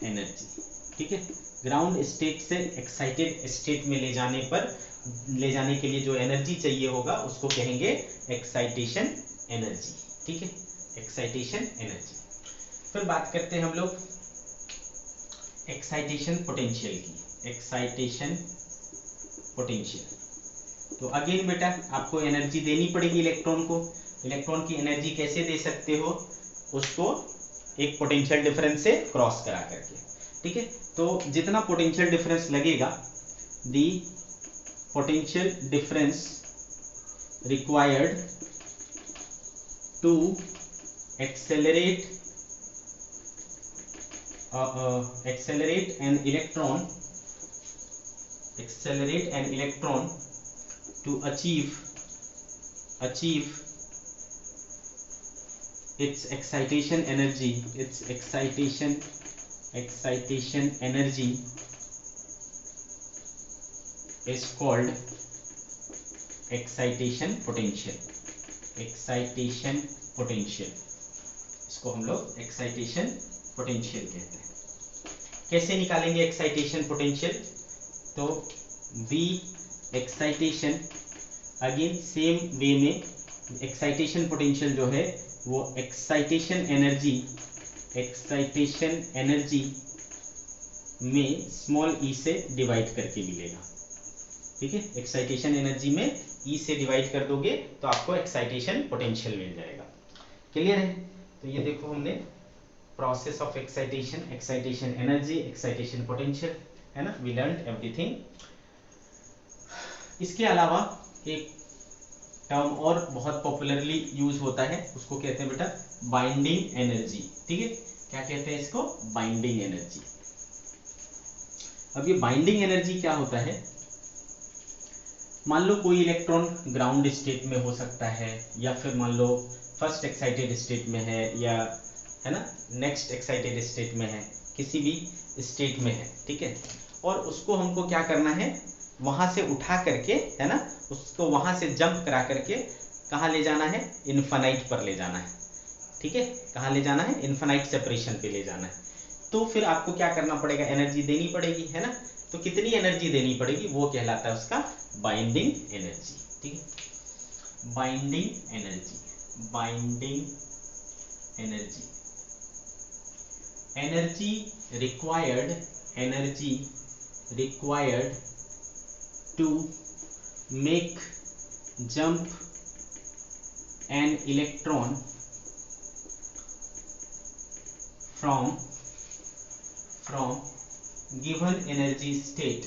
energy. ठीक है, ground state से excited state में ले जाने के लिए जो energy चाहिए होगा उसको कहेंगे एक्साइटेशन एनर्जी. ठीक है, एक्साइटेशन एनर्जी. फिर बात करते हैं हम लोग एक्साइटेशन पोटेंशियल की. एक्साइटेशन पोटेंशियल, तो अगेन बेटा आपको एनर्जी देनी पड़ेगी इलेक्ट्रॉन को. इलेक्ट्रॉन की एनर्जी कैसे दे सकते हो? उसको एक पोटेंशियल डिफरेंस से क्रॉस करा करके. ठीक है, तो जितना पोटेंशियल डिफरेंस लगेगा, the potential difference required to accelerate an electron to achieve its excitation energy is called excitation potential. इसको हम लोग एक्साइटेशन पोटेंशियल कहते हैं. कैसे निकालेंगे एक्साइटेशन पोटेंशियल? तो V excitation, again same way में एक्साइटेशन पोटेंशियल जो है वो एक्साइटेशन एनर्जी में स्मॉल e से डिवाइड करके मिलेगा. ठीक है, एक्साइटेशन एनर्जी में E से डिवाइड कर दोगे तो आपको एक्साइटेशन पोटेंशियल मिल जाएगा. क्लियर है? तो ये देखो हमने process of excitation energy, excitation potential, है ना, वी लर्न एवरीथिंग. इसके अलावा एक टर्म और बहुत पॉपुलरली यूज होता है, उसको कहते हैं बेटा बाइंडिंग एनर्जी. ठीक है, क्या कहते हैं इसको? Binding energy. अब ये बाइंडिंग एनर्जी क्या होता है? मान लो कोई इलेक्ट्रॉन ग्राउंड स्टेट में हो सकता है, या फिर मान लो फर्स्ट एक्साइटेड स्टेट में है, या है ना नेक्स्ट एक्साइटेड स्टेट में है, किसी भी स्टेट में है. ठीक है, और उसको हमको क्या करना है? वहां से उठा करके, है ना, उसको वहां से जंप करा करके कहाँ ले जाना है? इन्फिनाइट पर ले जाना है. ठीक है, कहाँ ले जाना है? इन्फिनाइट सेपरेशन पे ले जाना है. तो फिर आपको क्या करना पड़ेगा? एनर्जी देनी पड़ेगी, है ना. तो कितनी एनर्जी देनी पड़ेगी? वो कहलाता है उसका बाइंडिंग एनर्जी. ठीक है, binding energy required to make jump an electron from given energy state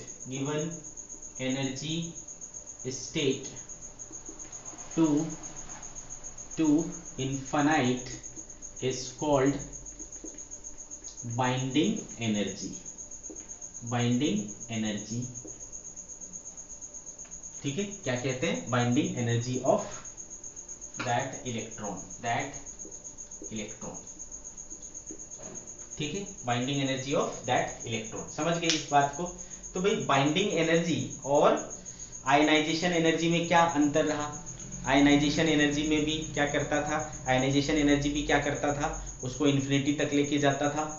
to infinite is called binding energy. ठीक है, क्या कहते हैं? Binding energy of that electron. ठीक है, binding energy of that electron. समझ गए इस बात को? तो भाई बाइंडिंग एनर्जी और आयनाइजेशन एनर्जी में क्या अंतर रहा? आयनाइजेशन एनर्जी में भी क्या करता था? आयनाइजेशन एनर्जी भी क्या करता था? उसको इन्फिनिटी तक लेके जाता था.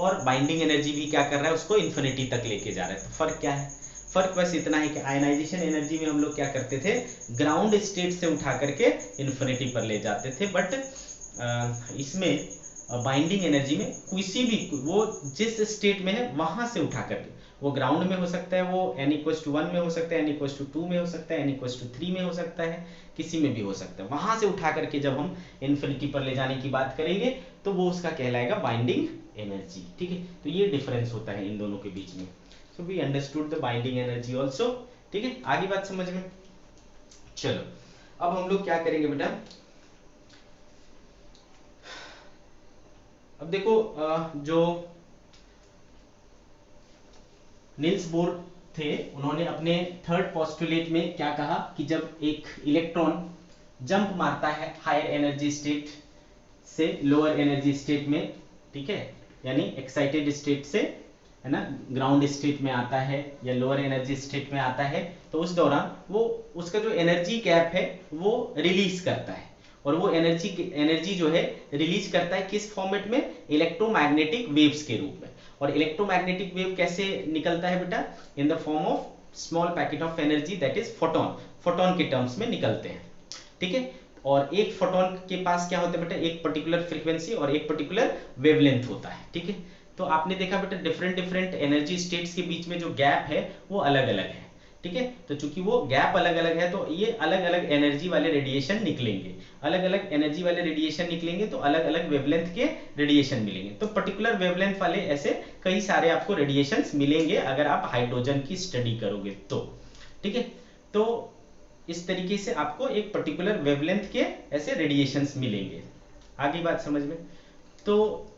और बाइंडिंग एनर्जी भी क्या कर रहा है? उसको इन्फिनिटी तक लेके जा रहा है. तो फर्क क्या है? फर्क बस इतना है कि आयनाइजेशन एनर्जी में हम लोग क्या करते थे? ग्राउंड स्टेट से उठा करके इन्फिनिटी पर ले जाते थे. बट इसमें बाइंडिंग एनर्जी में किसी भी वो जिस स्टेट में है वहां से उठा करके वो ग्राउंड में हो सकता है, वो n=1 में हो सकता है, n=2 में हो सकता है, n=3 में हो सकता है, किसी में भी हो सकता है। वहां से उठा करके जब हम इन्फिनिटी पर ले जाने की बात करेंगे तो वो उसका कहलाएगा बाइंडिंग एनर्जी। ठीक है, तो ये डिफरेंस होता है इन दोनों के बीच में। So we understood the binding energy also. ठीक है, आगे बात समझ में। चलो अब हम लोग क्या करेंगे बेटा, अब देखो जो नील्स बोर थे उन्होंने अपने थर्ड पोस्टुलेट में क्या कहा कि जब एक इलेक्ट्रॉन जंप मारता है हायर एनर्जी स्टेट से लोअर एनर्जी स्टेट में, ठीक है, यानी एक्साइटेड स्टेट से, है ना, ग्राउंड स्टेट में आता है या लोअर एनर्जी स्टेट में आता है, तो उस दौरान वो उसका जो एनर्जी गैप है वो रिलीज करता है। और वो एनर्जी जो है रिलीज करता है किस फॉर्मेट में, इलेक्ट्रोमैग्नेटिक वेव्स के रूप में। और इलेक्ट्रोमैग्नेटिक वेव कैसे निकलता है बेटा, in the form of small packet of energy that is photon, photon के टर्म्स में निकलते हैं। ठीक है, और एक फोटोन के पास क्या होता है बेटा, एक पर्टिकुलर फ्रीक्वेंसी और एक पर्टिकुलर वेवलेंथ होता है। ठीक है, तो आपने देखा बेटा डिफरेंट डिफरेंट एनर्जी स्टेट्स के बीच में जो गैप है वो अलग अलग है। ठीक है, तो चूंकि वो गैप अलग अलग है तो ये अलग अलग एनर्जी वाले रेडिएशन निकलेंगे, अलग अलग एनर्जी वाले रेडिएशन निकलेंगे तो अलग अलग वेवलेंथ के रेडिएशन मिलेंगे। तो पर्टिकुलर वेवलेंथ वाले ऐसे कई सारे आपको रेडिएशंस मिलेंगे अगर आप हाइड्रोजन की स्टडी करोगे तो। ठीक है, तो इस तरीके से आपको एक पर्टिकुलर वेवलेंथ के ऐसे रेडिएशंस मिलेंगे। आगे बात समझ में। तो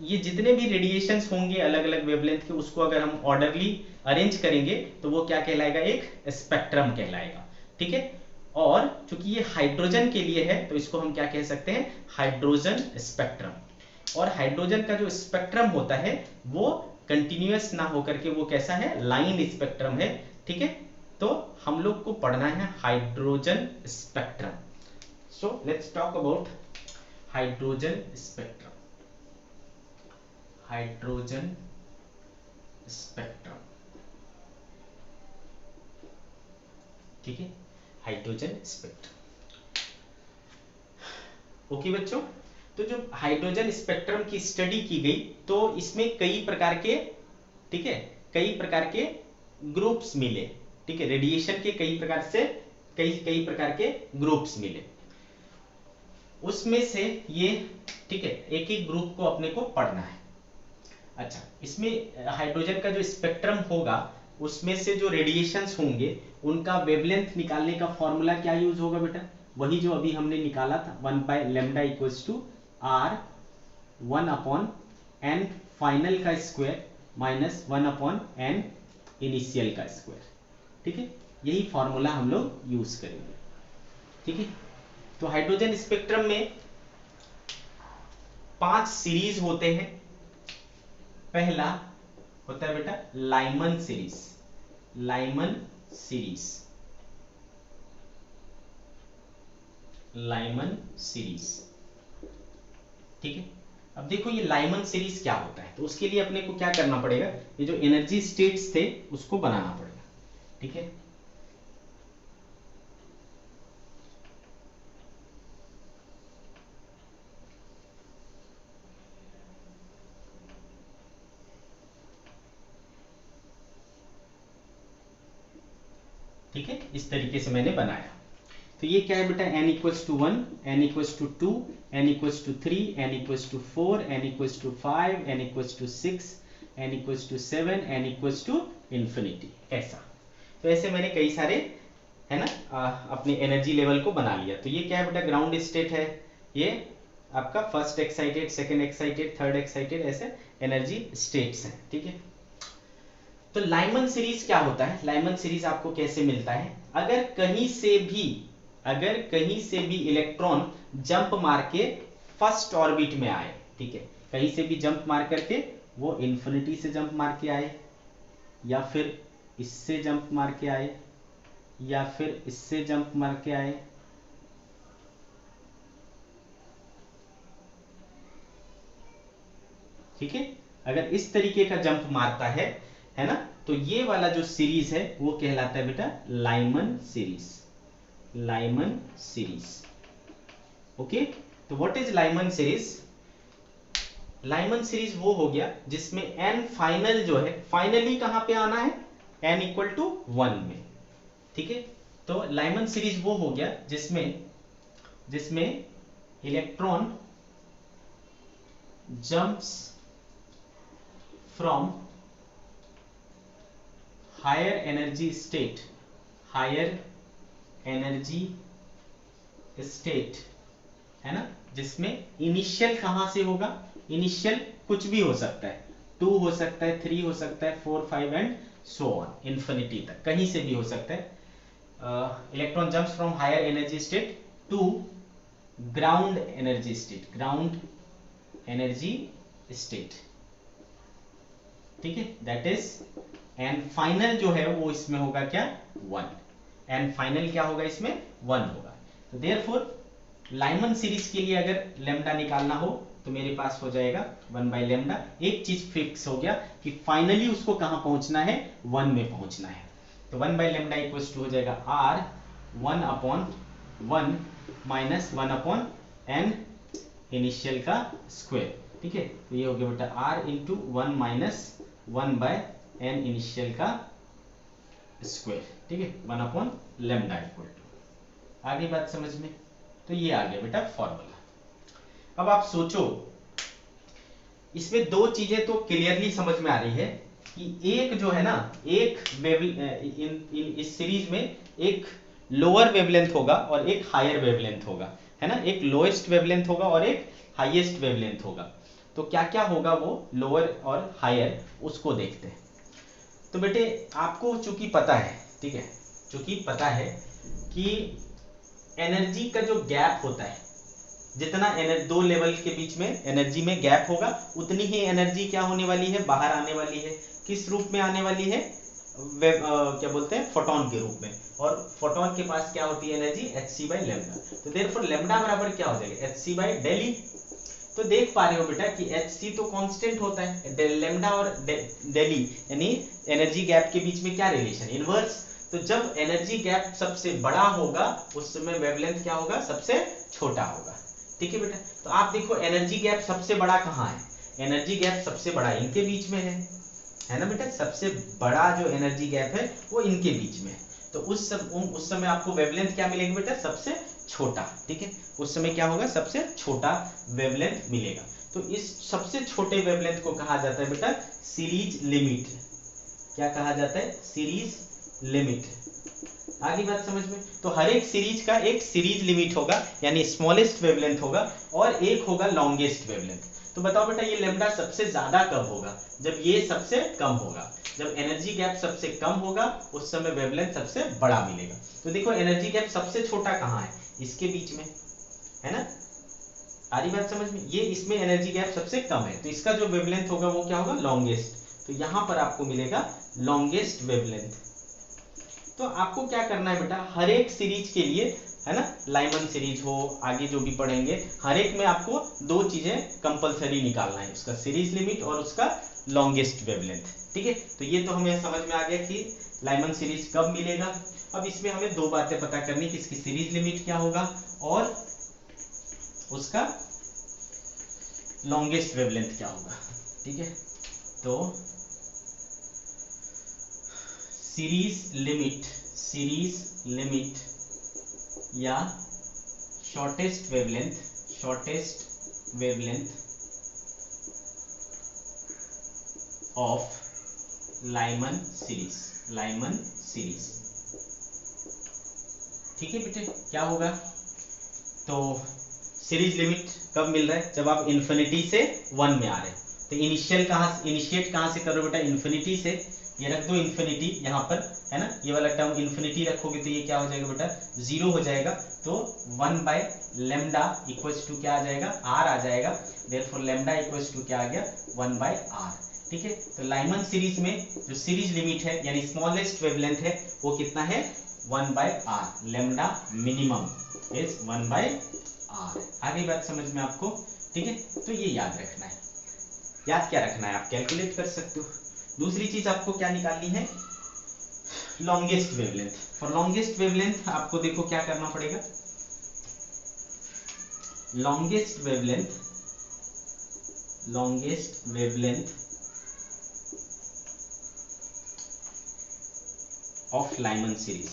ये जितने भी रेडिएशंस होंगे अलग अलग वेवलेंथ के, उसको अगर हम ऑर्डरली अरेंज करेंगे तो वो क्या कहलाएगा, एक स्पेक्ट्रम कहलाएगा। ठीक है, और चूंकि ये हाइड्रोजन के लिए है तो इसको हम क्या कह सकते हैं, हाइड्रोजन स्पेक्ट्रम। और हाइड्रोजन का जो स्पेक्ट्रम होता है वो कंटिन्यूअस ना होकर के वो कैसा है, लाइन स्पेक्ट्रम है। ठीक है, तो हम लोग को पढ़ना है hydrogen spectrum. So let's talk about hydrogen spectrum. Hydrogen spectrum, ठीक है, हाइड्रोजन स्पेक्ट्रम। ओके बच्चों, तो जो हाइड्रोजन स्पेक्ट्रम की स्टडी की गई तो इसमें कई प्रकार के, ठीक है, कई प्रकार के ग्रुप्स मिले। ठीक है, रेडिएशन के कई प्रकार से कई प्रकार के ग्रुप्स मिले, उसमें से ये, ठीक है, एक एक ग्रुप को अपने को पढ़ना है। अच्छा, इसमें हाइड्रोजन का जो स्पेक्ट्रम होगा उसमें से जो रेडिएशंस होंगे उनका वेवलेंथ निकालने का फॉर्मूला क्या यूज होगा बेटा, वही जो अभी हमने निकाला था, 1/λ=r1/n फाइनल का स्क्वायर माइनस 1/n इनिशियल का स्क्वायर। ठीक है, यही फॉर्मूला हम लोग यूज करेंगे। ठीक है, तो हाइड्रोजन स्पेक्ट्रम में 5 सीरीज होते हैं। पहला होता है बेटा Lyman series, Lyman series, Lyman series. ठीक है, अब देखो ये लाइमन सीरीज क्या होता है, तो उसके लिए अपने को क्या करना पड़ेगा, ये जो एनर्जी स्टेट्स थे उसको बनाना पड़ेगा। ठीक है, ठीक है, इस तरीके से मैंने बनाया। तो ये क्या है बेटा, n=1, n=2, n=3, n=4, n=5, n=6, n=7, n=infinity, ऐसा। तो ऐसे मैंने कई सारे, है ना, अपने एनर्जी लेवल को बना लिया। तो ये क्या है बेटा, ग्राउंड स्टेट है, ये आपका first excited, second excited, third excited, ऐसे एनर्जी स्टेट्स हैं। ठीक है, तो लाइमन सीरीज क्या होता है, लाइमन सीरीज आपको कैसे मिलता है, अगर कहीं से भी इलेक्ट्रॉन जंप मार के फर्स्ट ऑर्बिट में आए, ठीक है, कहीं से भी जंप मार करके वो इंफिनिटी से जंप मार के आए, या फिर इससे जंप मार के आए, या फिर इससे जंप मार के आए, ठीक है, अगर इस तरीके का जंप मारता है ना, तो ये वाला जो सीरीज है वो कहलाता है बेटा Lyman series, Lyman series. Okay, तो what is Lyman series, Lyman series वो हो गया जिसमें एन फाइनल जो है, फाइनली कहां पे आना है, एन इक्वल टू 1 में, ठीक है। तो लाइमन सीरीज वो हो गया जिसमें जिसमें electron jumps from higher energy state, higher energy state, है ना, जिसमें इनिशियल कहां से होगा, इनिशियल कुछ भी हो सकता है, 2 हो सकता है, 3 हो सकता है, 4 5 एंड सो ऑन, इंफिनिटी तक कहीं से भी हो सकता है। Electron jumps from higher energy state to ground energy state, ground energy state, ठीक है, दैट इज एंड फाइनल जो है वो इसमें होगा क्या, 1, एंड फाइनल क्या होगा इसमें 1 होगा। तो देयरफॉर लाइमन सीरीज के लिए अगर लेमडा निकालना हो तो मेरे पास हो जाएगा 1 बाई लेमडा। एक चीज फिक्स हो गया कि फाइनली उसको कहां पहुंचना है, 1 में पहुंचना है। तो 1 बाई लेमडा इक्वल्स टू हो जाएगा R 1 upon 1 minus 1 upon N initial का स्क्वायर, ठीक है। तो ये हो गया बेटा R into 1 minus 1 by N initial का स्क्वायर, ठीक है, 1 अपॉन लेमडा इक्वल टू, आगे बात समझ में। तो ये आ गया बेटा फॉर्मूला। अब आप सोचो, इसमें दो चीजें तो क्लियरली समझ में आ रही है कि एक जो है ना, एक इस सीरीज में एक लोअर वेवलेंथ होगा और एक हायर वेवलेंथ होगा, है ना, एक लोएस्ट वेवलेंथ होगा और एक हाईएस्ट वेवलेंथ होगा। तो क्या क्या होगा वो लोअर और हायर, उसको देखते हैं। तो बेटे आपको चूंकि पता है, ठीक है, चूंकि पता है कि एनर्जी का जो गैप होता है, जितना दो लेवल के बीच में एनर्जी में गैप होगा, उतनी ही एनर्जी क्या होने वाली है, बाहर आने वाली है। किस रूप में आने वाली है, क्या बोलते हैं, फोटोन के रूप में। और फोटोन के पास क्या होती है एनर्जी, hc बाई लेमडा। तो देयरफॉर लेमडा बराबर क्या हो जाएगा, hc बाई डेली। तो देख पा रहे हो बेटा कि hc तो कांस्टेंट होता है, लेमडा और डेली यानी एनर्जी गैप के बीच में क्या रिलेशन, इनवर्स। तो जब एनर्जी गैप सबसे बड़ा होगा उस समय वेवलेंथ क्या होगा, सबसे छोटा होगा, ठीक है बेटा। तो आप देखो एनर्जी गैप सबसे बड़ा कहाँ है, एनर्जी गैप सबसे बड़ा इनके बीच में है ना बेटा, सबसे बड़ा जो एनर्जी गैप है वो इनके बीच में है। तो उस समय आपको वेवलेंथ क्या मिलेगा बेटा, सबसे छोटा, ठीक है, उस समय क्या होगा, सबसे छोटा वेवलेंथ मिलेगा। तो इस सबसे छोटे वेवलेंथ को कहा जाता है बेटा सीरीज लिमिट। क्या कहा जाता है, सीरीज लिमिट। आगे बात समझ में। तो हर एक सीरीज का एक सीरीज लिमिट होगा, यानी स्मॉलेस्ट वेवलेंथ होगा, और एक होगा लॉन्गेस्ट वेवलेंथ। तो बताओ बेटा ये लेमडा सबसे ज्यादा कब होगा, जब ये सबसे कम होगा, जब एनर्जी गैप सबसे कम होगा उस समय वेवलेंथ सबसे बड़ा मिलेगा। तो देखो एनर्जी गैप सबसे छोटा कहाँ है, इसके बीच में, है ना, आ रही बात समझ में। ये इसमें एनर्जी गैप सबसे कम है, तो इसका जो वेवलेंथ होगा वो क्या होगा, लॉन्गेस्ट। तो यहां पर आपको मिलेगा लॉन्गेस्ट वेवलेंथ। तो आपको क्या करना है बेटा, हर एक सीरीज के लिए, है ना, लाइमन सीरीज हो, आगे जो भी पढ़ेंगे, हर एक में आपको दो चीजें कंपलसरी निकालना है, उसका सीरीज लिमिट और उसका लॉन्गेस्ट वेवलेंथ, ठीक है। तो ये तो हमें समझ में आ गया कि लाइमन सीरीज कब मिलेगा। अब इसमें हमें दो बातें पता करनी कि इसकी सीरीज लिमिट क्या होगा और उसका लॉन्गेस्ट वेवलेंथ क्या होगा, ठीक है। तो सीरीज लिमिट या shortest wavelength of Lyman series, ठीक है बेटे। क्या होगा, तो सीरीज लिमिट कब मिल रहा है, जब आप इन्फिनिटी से 1 में आ रहे हैं। तो इनिशिएट कहां से कर रहे हो बेटा, इन्फिनिटी से। ये रख दो इन्फिनिटी यहाँ पर, है ना, ये वाला टर्म इन्फिनिटी रखोगे तो ये क्या हो जाएगा बेटा, 0 हो जाएगा। तो 1 बाय लेमडा इक्वल्स टू क्या आ जाएगा, r आ जाएगा। देयरफॉर लेमडा इक्वल्स टू क्या आ गया, 1 बाय r, ठीक है। तो लाइमन सीरीज में जो सीरीज लिमिट है यानी स्मॉलेस्ट वेवलेंथ है वो कितना है, 1 by r, lambda minimum is 1 by r। आगे बात समझ में आपको, ठीक है। तो ये याद रखना है। याद क्या रखना है, आप कैलकुलेट कर सकते हो। दूसरी चीज आपको क्या निकालनी है, longest wavelength. For longest wavelength आपको देखो क्या करना पड़ेगा, longest wavelength of Lyman series.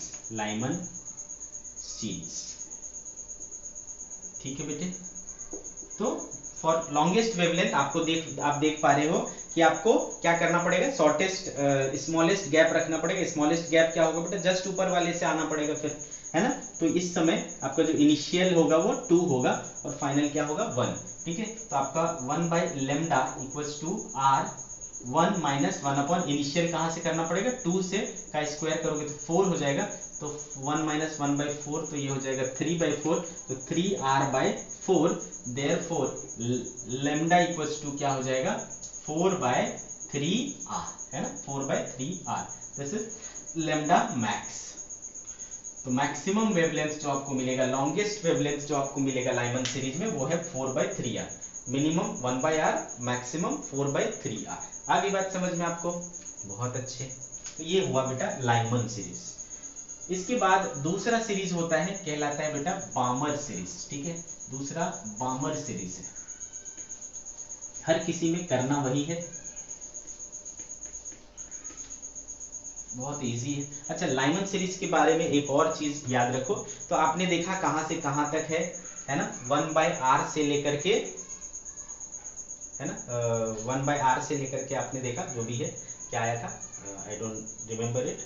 ठीक है बेटे, तो फॉर लॉन्गेस्ट वेवलेंथ आप देख पा रहे हो कि आपको क्या करना पड़ेगा, शॉर्टेस्ट स्मॉलेस्ट गैप रखना पड़ेगा। स्मॉलेस्ट गैप क्या होगा बेटा, जस्ट ऊपर वाले से आना पड़ेगा फिर, है ना। तो इस समय आपका जो इनिशियल होगा वो 2 होगा और फाइनल क्या होगा 1। ठीक है, तो आपका 1 by lambda equals to R 1 minus 1 upon initial कहां से करना पड़ेगा, 2 से का स्क्वायर करोगे तो 4 हो जाएगा, तो 1 माइनस 1 बाई 4 तो ये हो जाएगा 3 बाई 4, तो 3r by 4। Therefore lambda equals to क्या हो जाएगा 4 बाय 3r, है ना, 4 by 3r। This is lambda max. तो मैक्सिमम वेवलेंथ जो आपको मिलेगा, लॉन्गेस्ट वेवलेंथ जो आपको मिलेगा लाइमन सीरीज में, वो है 4 by 3r। Minimum 1 by r, maximum 4 by 3r। आगे बात समझ में आपको, बहुत अच्छे। तो ये हुआ बेटा लाइमन सीरीज। इसके बाद दूसरा सीरीज होता है, कहलाता है बेटा बामर सीरीज। ठीक है, दूसरा बामर सीरीज है, हर किसी में करना वही है, बहुत इजी है। अच्छा, लाइमन सीरीज के बारे में एक और चीज याद रखो, तो आपने देखा कहां से कहां तक है ना, 1 बाय आर से लेकर के, है ना, 1 बाय आर से लेकर के आपने देखा, जो भी है क्या आया था, आई डोंट रिमेम्बर इट।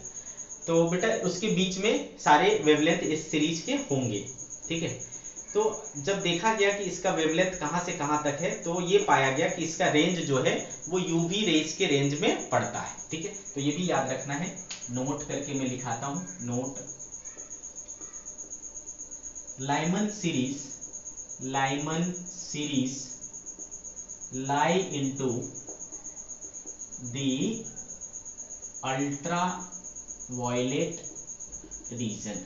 तो बेटा उसके बीच में सारे वेवलेंथ इस सीरीज के होंगे। ठीक है, तो जब देखा गया कि इसका वेवलेंथ कहां से कहां तक है, तो ये पाया गया कि इसका रेंज जो है वो यूवी रेज के रेंज में पड़ता है। ठीक है, तो ये भी याद रखना है, नोट करके मैं लिखाता हूं, note. Lyman series lie into the ultraviolet region,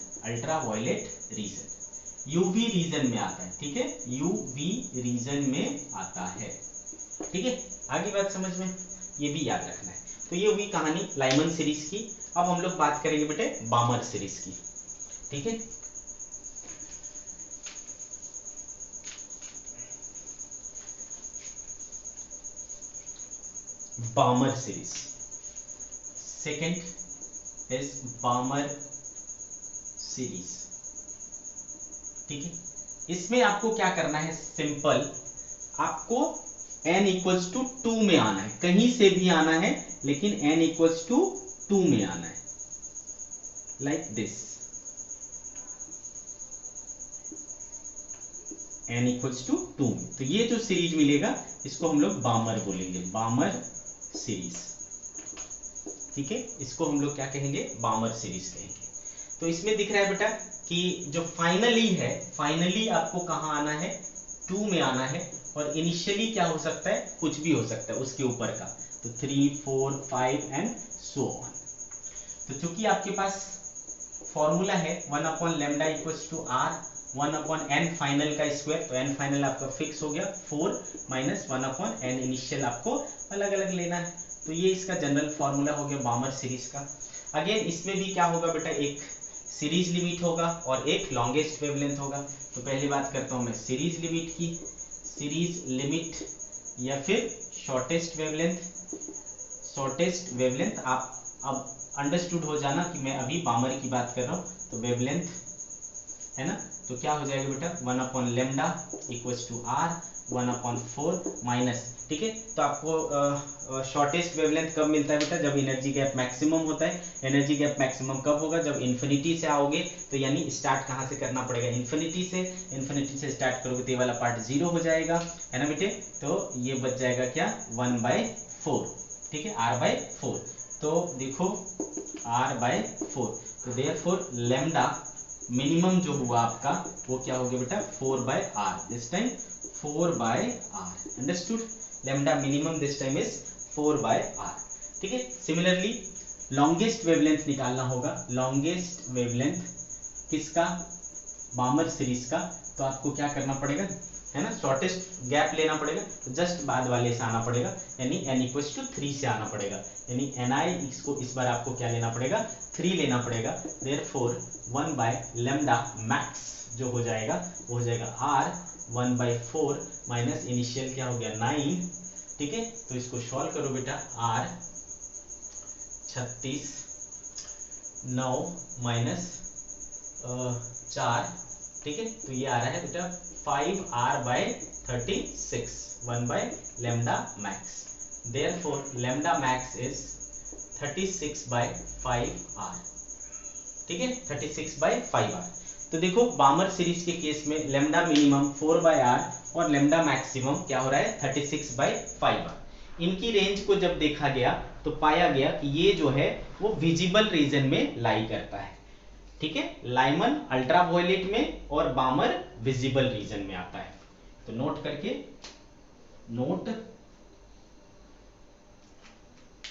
UV region में आता है। ठीक है, यूवी रीजन में आता है। ठीक है, आगे बात समझ में, ये भी याद रखना है। तो ये हुई कहानी लाइमन सीरीज की। अब हम लोग बात करेंगे बेटे बामर सीरीज की। ठीक है, बामर सीरीज, सेकंड इज बामर सीरीज। ठीक है, इसमें आपको क्या करना है, सिंपल, आपको n इक्वल्स टू 2 में आना है, कहीं से भी आना है, लेकिन n इक्वल्स टू 2 में आना है, like this, n equals to 2 में। तो ये जो सीरीज मिलेगा इसको हम लोग बामर बोलेंगे, बामर सीरीज। ठीक है, इसको हम लोग क्या कहेंगे, बामर सीरीज कहेंगे। तो इसमें दिख रहा है बेटा कि जो फाइनली है, फाइनली आपको कहां आना है, 2 में आना है, और इनिशियली क्या हो सकता है, कुछ भी हो सकता है उसके ऊपर का, तो 3, 4, 5 एंड सो ऑन। तो चूंकि आपके पास फॉर्मूला है 1 upon lambda equals to r 1 upon n final का स्क्वायर, तो n फाइनल आपका फिक्स हो गया, 4 माइनस 1 अपॉन n इनिशियल आपको अलग अलग लेना है। तो ये इसका जनरल फॉर्मूला हो गया बामर सीरीज का। अगेन इसमें भी क्या होगा बेटा, एक सीरीज लिमिट होगा और एक लॉन्गेस्ट वेवलेंथ होगा। तो पहली बात करता हूं मैं सीरीज लिमिट की, सीरीज लिमिट या फिर शॉर्टेस्ट वेवलेंथ। शॉर्टेस्ट वेवलेंथ आप अब अंडरस्टूड हो जाना कि मैं अभी बामर की बात कर रहा हूं। तो वेवलेंथ है ना, तो क्या हो जाएगा बेटा 1 upon lambda equals to r 1 upon 4 minus. ठीक है, तो आपको शॉर्टेस्ट वेवलेंथ कब मिलता है बेटा, जब एनर्जी गैप मैक्सिमम होता है। एनर्जी गैप मैक्सिमम कब होगा, जब इन्फिनिटी से आओगे, तो यानी स्टार्ट कहां से करना पड़ेगा, इन्फिनिटी से। इन्फिनिटी से स्टार्ट करोगे तो ये वाला पार्ट 0 हो जाएगा, है ना बेटे। तो ये बच जाएगा क्या 1/4। ठीक है, r/4। तो देखो r/4, तो देयरफॉर लेमडा मिनिमम जो हुआ आपका वो क्या हो गया बेटा 4/r, this time 4/r, understood. Lambda minimum this time is 4/r। ठीक है, सिमिलरली लॉन्गेस्ट वेवलेंथ निकालना होगा। लॉन्गेस्ट वेवलेंथ किसका, बामर सीरीज का। तो आपको क्या करना पड़ेगा, है ना, शॉर्टेस्ट गैप लेना पड़ेगा, तो जस्ट बाद वाले से आना पड़ेगा, यानी n इक्वल्स टू 3 से आना पड़ेगा, यानी ni इसको इस बार आपको क्या लेना पड़ेगा 3 लेना पड़ेगा। देयरफॉर 1 बाय लेमडा मैक्स जो हो जाएगा वो हो जाएगा r 1/4 माइनस इनिशियल क्या हो गया 9 1 upon 4 minus 1 upon n initial 3 1 upon 4 minus 1 upon 4 minus 1 upon 4 क्या हो जाएगा 3 हो जाएगा। 3 1 अपॉन 4 माइनस 1 अपॉन 4 क्या हो जाएगा 9 9 अपॉन 4 माइनस इनिशियल क्या हो गया 9 ठीक है, तो इसको सॉल्व करो बेटा। r 36 9 माइनस 4, ठीक है, तो ये आ रहा है बेटा 5r/36 1/λ max। Therefore lambda max is 36/5r, ठीक है, 36/5r। तो देखो बामर सीरीज के केस में लेमडा मिनिमम 4/r और लेमडा मैक्सिमम क्या हो रहा है 36/5r। इनकी रेंज को जब देखा गया तो पाया गया कि ये जो है वो विजिबल रीजन में लाई करता है, ठीक है, लाइमन अल्ट्रावायलेट में और बामर विजिबल रीजन में आता है। तो नोट करके, note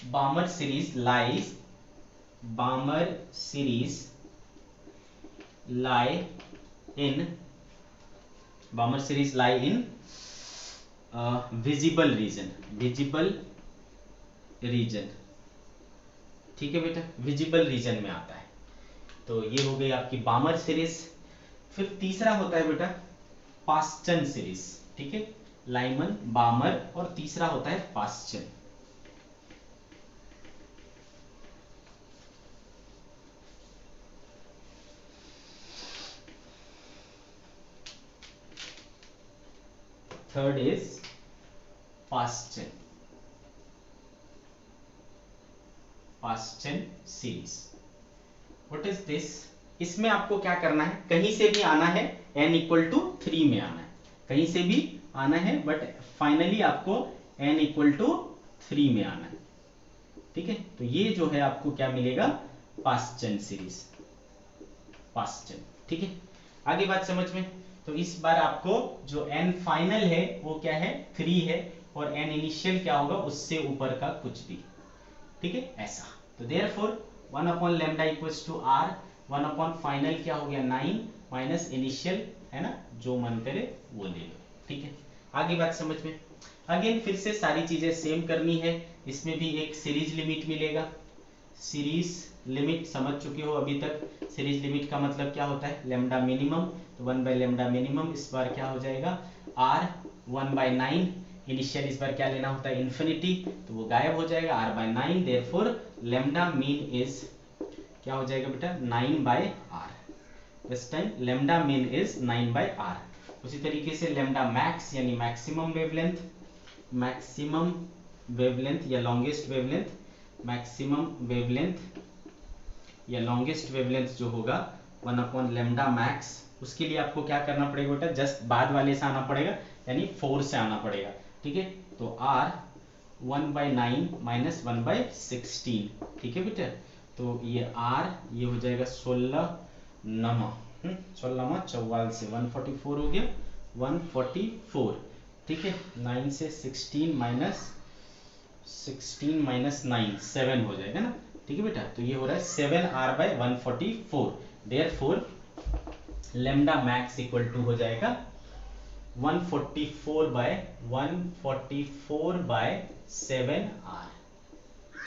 बामर series lies, बामर series lie in, बामर series lie in visible region, visible region, ठीक है बेटा, विजिबल रीजन में आता है। तो ये हो गई आपकी बामर सीरीज। फिर तीसरा होता है बेटा पास्चन सीरीज, ठीक है, लाइमन, बामर और तीसरा होता है Paschen. Third is Paschen, Paschen series. What is this? इसमें आपको क्या करना है, कहीं से भी आना है, n = 3 में आना है, कहीं से भी आना है, बट फाइनली आपको n = 3 में आना है, ठीक है। तो ये जो है आपको क्या मिलेगा, पास्चन सीरीज, पास्चन, ठीक है। आगे बात समझ में। तो इस बार आपको जो n फाइनल है वो क्या है 3 है, और n इनिशियल क्या होगा उससे ऊपर का कुछ भी, ठीक है, ऐसा। तो देयरफॉर 1/λ = r, 1/फाइनल क्या हो गया 9 माइनस इनिशियल, है ना, जो मन करे वो ले लो, ठीक है। आगे बात समझ में। अगेन फिर से सारी चीजें सेम करनी है। इसमें भी एक सीरीज लिमिट मिलेगा, सीरीज लिमिट समझ चुके हो अभी तक। सीरीज लिमिट का मतलब क्या होता है, लैम्डा मिनिमम, तो 1/λ मिनिमम इस बार क्या हो जाएगा r 1/9, इनिशियल इस बार क्या लेना होता है इन्फिनिटी, तो वो गायब हो जाएगा r/9। Therefore lambda mean is क्या हो जाएगा बेटा 9/r। This time lambda mean is 9/r। उसी तरीके से लैम्डा मैक्स यानी मैक्सिमम वेवलेंथ, मैक्सिमम वेवलेंथ या लॉन्गेस्ट वेवलेंथ, मैक्सिमम वेवलेंथ या लॉन्गेस्ट वेवलेंथ जो होगा 1/λ मैक्स, उसके लिए आपको क्या करना पड़ेगा बेटा, जस्ट बाद वाले से आना पड़ेगा, यानी 4 से आना पड़ेगा, ठीक है। तो r 1/9 माइनस 1/16, ठीक है बेटा। तो ये r ये हो जाएगा 16 नमा 16 से 144 हो गया, 144, ठीक है। 9 से 16 माइनस 9 7 हो जाएगा ना, ठीक है बेटा। तो ये हो रहा है 7r/144। Therefore lambda max equal to हो जाएगा 144/7r।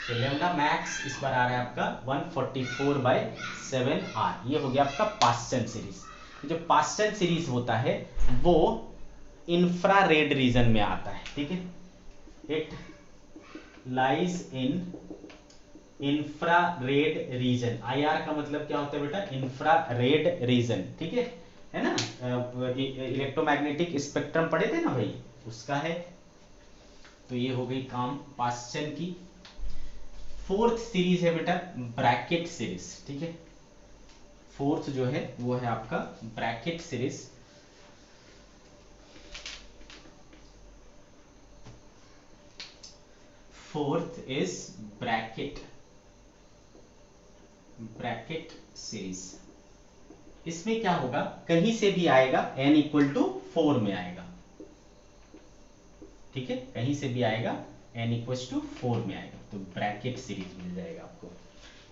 तो लैम्डा मैक्स इस बार आ रहा है आपका 144/7r। ये हो गया आपका पास्चन सीरीज। जो पास्चन सीरीज होता है वो इंफ्रारेड रीजन में आता है, ठीक है। It lies in infrared reason. IR का मतलब क्या होता है बेटा, इंफ्रारेड रीजन, ठीक है ना। इलेक्ट्रोमैग्नेटिक स्पेक्ट्रम पढ़े थे ना भाई, उसका है। तो ये हो गई काम पास्चन की। फोर्थ सीरीज है बेटा ब्रैकेट सीरीज, ठीक है। फोर्थ जो है वो है आपका Brackett series. Fourth is Brackett series. इसमें क्या होगा, कहीं से भी आएगा n = 4 में आएगा, ठीक है, कहीं से भी आएगा n = 4 में आएगा, तो ब्रैकेट सीरीज मिल जाएगा आपको,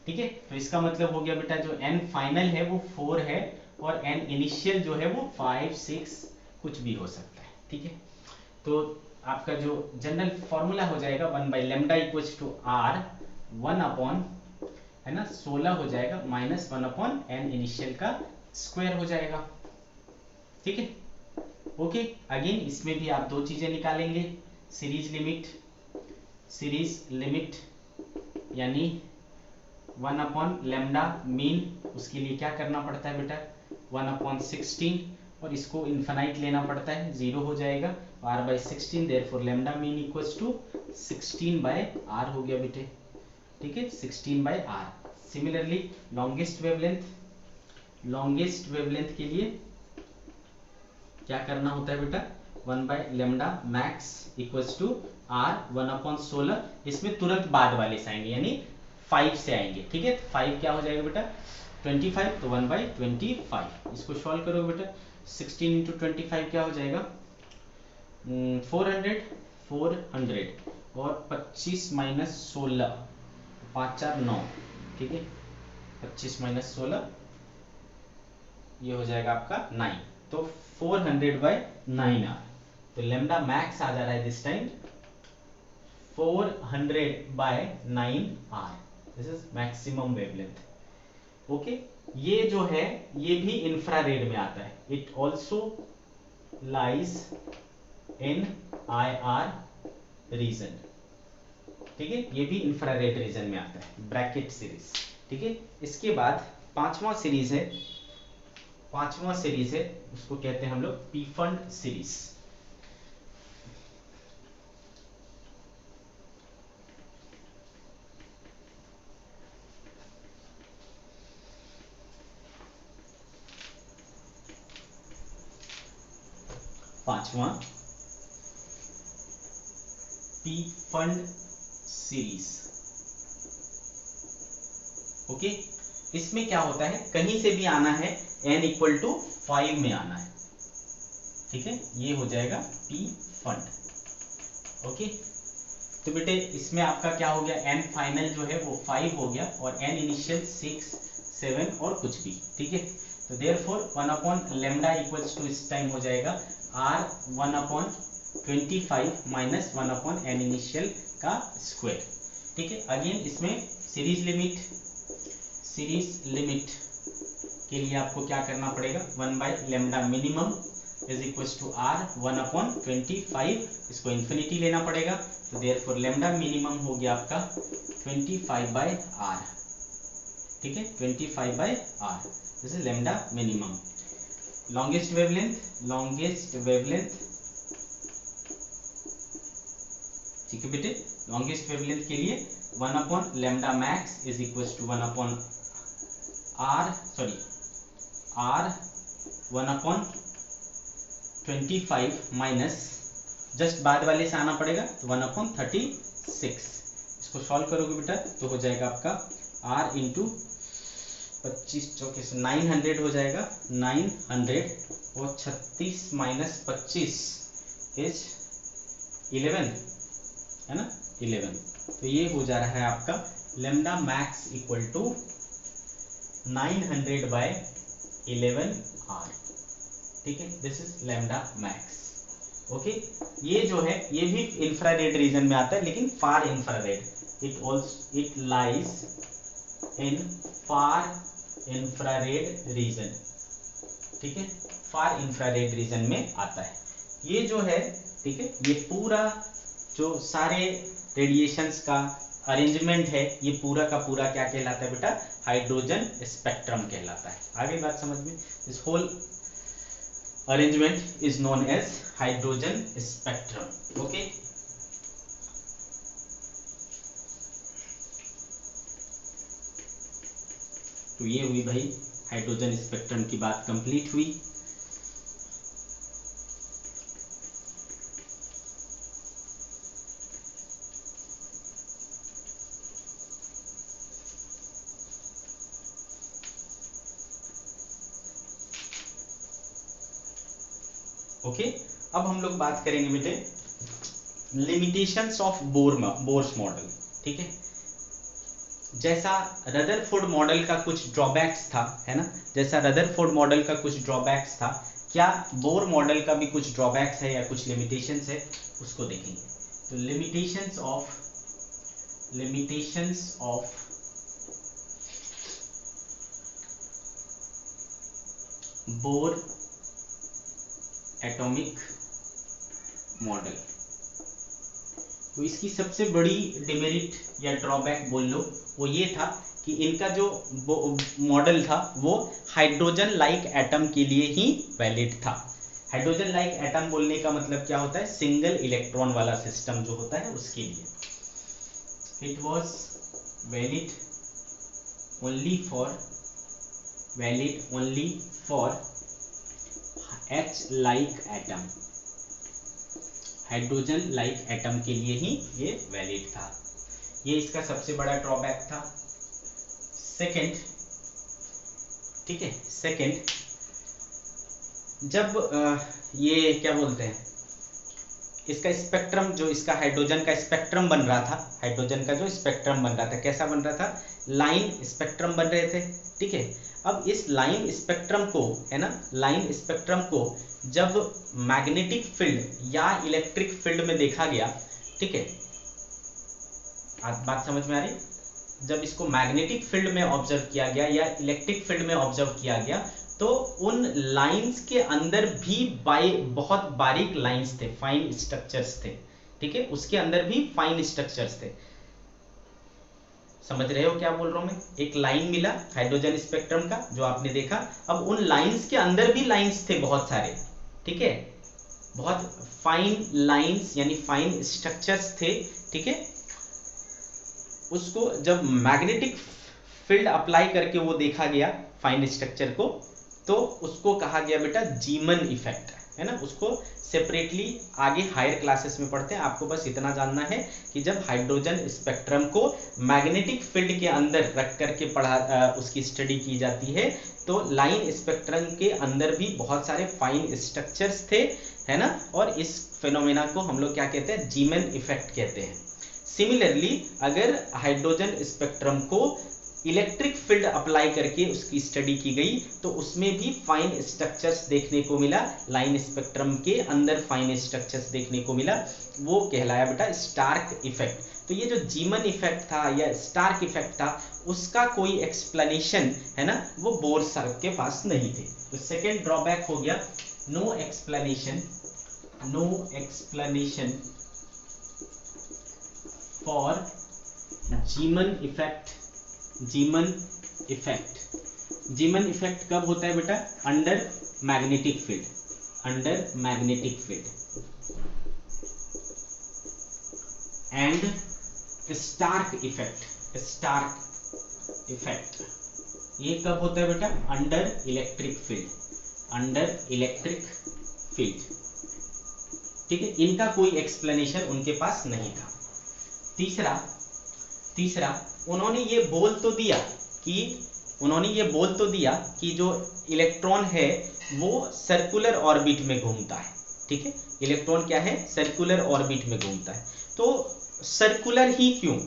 ठीक है। तो इसका मतलब हो गया बेटा जो n फाइनल है वो 4 है, और n इनिशियल जो है वो 5 6 कुछ भी हो सकता है, ठीक है। तो आपका जो जनरल फॉर्मूला हो जाएगा 1/λ = r 1 है ना 16 हो जाएगा माइनस 1/n इनिशियल का स्क्वायर हो जाएगा, ठीक है। ओके, अगेन इसमें भी आप दो चीजें निकालेंगे, सीरीज लिमिट यानी 1/λ मीन, उसके लिए क्या करना पड़ता है बेटा 1/16, और इसको इन्फिनाइट लेना पड़ता है, 0 हो जाएगा r/16, therefore lambda mean equals to 16/r हो गया बेटे, ठीक है 16/r। सिमिलरली लॉन्गेस्ट वेवलेंथ के लिए क्या करना होता है बेटा 1/λ मैक्स इक्वल्स टू r 1/16, इसमें तुरंत बाद वाले से आएंगे यानी 5 से आएंगे, ठीक है 5 क्या हो जाएगा बेटा 25, तो 1/25, इसको सॉल्व करो बेटा 16 इंटू 25 क्या हो जाएगा 400 और 25 माइनस 16, 5 4 9, ठीक है 25 माइनस 16 ये हो जाएगा आपका 9, तो 400/9r, तो लैम्डा मैक्स आ जा रहा है this time 400/9r, this is maximum wavelength. Okay, ये जो है ये भी इंफ्रारेड में आता है, it also lies in IR region, ठीक है ये भी इंफ्रारेड रीजन में आता है, ब्रैकेट सीरीज, ठीक है। इसके बाद पांचवा सीरीज है उसको कहते हैं हम लोग पीफंड सीरीज। पांचवा पीफंड सीरीज, ओके। इसमें क्या होता है कहीं से भी आना है n इक्वल टू 5 में आना है, ठीक है ये हो जाएगा पी फंड, ओके। तो बेटे इसमें आपका क्या हो गया n फाइनल जो है वो 5 हो गया और n इनिशियल 6 7 और कुछ भी, ठीक है। तो देयरफॉर 1/λ इक्वल्स टू इस टाइम हो जाएगा r 1/25 माइनस 1/n इनिशियल का स्क्वायर, ठीक है। अगेन इसमें सीरीज लिमिट के लिए आपको क्या करना पड़ेगा 1/λ minimum is equals to r 1/25, इसको इन्फिनिटी लेना पड़ेगा, तो देयरफॉर लैम्डा मिनिमम हो गया आपका 25/r, ठीक है 25/r, this is lambda minimum. Longest wavelength, ठीक है बेटे, लॉन्गेस्ट वेवलेंथ के लिए 1/λ max is equals to r 1/25 minus, just बाद वाले से आना पड़ेगा तो 1/36, इसको सॉल्व करोगे बेटा तो हो जाएगा आपका r इंटू 25 चौके से 900 हो जाएगा 900, और 36 माइनस 25 इज 11, है ना 11, तो ये हो जा रहा है आपका lambda max equal to 900/11r, ठीक है this is lambda max, okay. ये जो है ये भी इंफ्रारेड रीजन में आता है लेकिन far infrared, it lies in far infrared region, ठीक है फार इंफ्रारेड रीजन में आता है ये जो है, ठीक है। ये पूरा जो सारे रेडिएशंस का अरेंजमेंट है ये पूरा का पूरा क्या कहलाता है बेटा हाइड्रोजन स्पेक्ट्रम कहलाता है। आगे बात समझ में, this whole arrangement is known as hydrogen spectrum, okay. तो ये हुई भाई हाइड्रोजन स्पेक्ट्रम की बात कंप्लीट हुई। ओके, अब हम लोग बात करेंगे बेटे लिमिटेशंस ऑफ बोर्स मॉडल, ठीक है। जैसा रदरफोर्ड मॉडल का कुछ ड्रॉबैक्स था, है ना, जैसा रदरफोर्ड मॉडल का कुछ ड्रॉबैक्स था, क्या बोर मॉडल का भी कुछ ड्रॉबैक्स है या कुछ लिमिटेशंस है उसको देखेंगे। तो limitations of bore atomic model, तो इसकी सबसे बड़ी डिमेरिट या ड्रॉबैक बोल लो वो ये था कि इनका जो मॉडल था वो हाइड्रोजन लाइक एटम के लिए ही वैलिड था। हाइड्रोजन लाइक एटम बोलने का मतलब क्या होता है, सिंगल इलेक्ट्रॉन वाला सिस्टम जो होता है उसके लिए। It was valid only for H like atom, hydrogen like atom के लिए ही ये वैलिड था। ये इसका सबसे बड़ा ड्रॉबैक था। सेकंड, ठीक है, सेकंड, जब ये क्या बोलते हैं, इसका स्पेक्ट्रम, जो इसका हाइड्रोजन का स्पेक्ट्रम बन रहा था, हाइड्रोजन का जो स्पेक्ट्रम बन रहा था, कैसा बन रहा था, लाइन स्पेक्ट्रम बन रहे थे, ठीक है। अब इस लाइन स्पेक्ट्रम को, है ना, लाइन स्पेक्ट्रम को जब मैग्नेटिक फील्ड या इलेक्ट्रिक फील्ड में देखा गया, ठीक है, बात समझ में आ रही, जब इसको मैग्नेटिक फील्ड में ऑब्जर्व किया गया या इलेक्ट्रिक फील्ड में ऑब्जर्व किया गया, तो उन लाइंस के अंदर भी बहुत बारीक लाइंस थे, फाइन स्ट्रक्चर्स थे, ठीक है, उसके अंदर भी फाइन स्ट्रक्चर्स थे। समझ रहे हो क्या बोल रहा हूं मैं? एक लाइन मिला हाइड्रोजन स्पेक्ट्रम का जो आपने देखा, अब उन लाइंस के अंदर भी लाइंस थे बहुत सारे, ठीक है, बहुत फाइन लाइंस यानी फाइन स्ट्रक्चर्स थे, ठीक है। उसको जब मैग्नेटिक फील्ड अप्लाई करके वो देखा गया फाइन स्ट्रक्चर को, तो उसको कहा गया बेटा जीमन इफेक्ट, है ना। उसको सेपरेटली आगे हायर क्लासेस में पढ़ते हैं, आपको बस इतना जानना है कि जब हाइड्रोजन स्पेक्ट्रम को मैग्नेटिक फील्ड के अंदर रख करके उसकी स्टडी की जाती है, तो लाइन स्पेक्ट्रम के अंदर भी बहुत सारे फाइन स्ट्रक्चर्स थे, है ना, और इस फिनोमेना को हम लोग क्या कहते हैं, जीमन इफेक्ट कहते हैं। सिमिलरली अगर हाइड्रोजन स्पेक्ट्रम को इलेक्ट्रिक फील्ड अप्लाई करके उसकी स्टडी की गई, तो उसमें भी फाइन स्ट्रक्चर्स देखने को मिला, लाइन स्पेक्ट्रम के अंदर फाइन स्ट्रक्चर्स देखने को मिला, वो कहलाया बेटा स्टार्क इफेक्ट। तो ये जो जीमन इफेक्ट था या स्टार्क इफेक्ट था, उसका कोई एक्सप्लेनेशन, है ना, वो बोर सर के पास नहीं थे। तो सेकेंड ड्रॉबैक हो गया no explanation for Zeeman effect. Zeeman effect कब होता है बेटा, under magnetic field and Stark effect ये कब होता है बेटा, अंडर इलेक्ट्रिक फील्ड, ठीक है। इनका कोई एक्सप्लेनेशन उनके पास नहीं था। तीसरा उन्होंने ये बोल तो दिया कि जो इलेक्ट्रॉन है वो सर्कुलर ऑर्बिट में घूमता है, ठीक है, इलेक्ट्रॉन क्या है, सर्कुलर ऑर्बिट में घूमता है। तो सर्कुलर ही क्यों,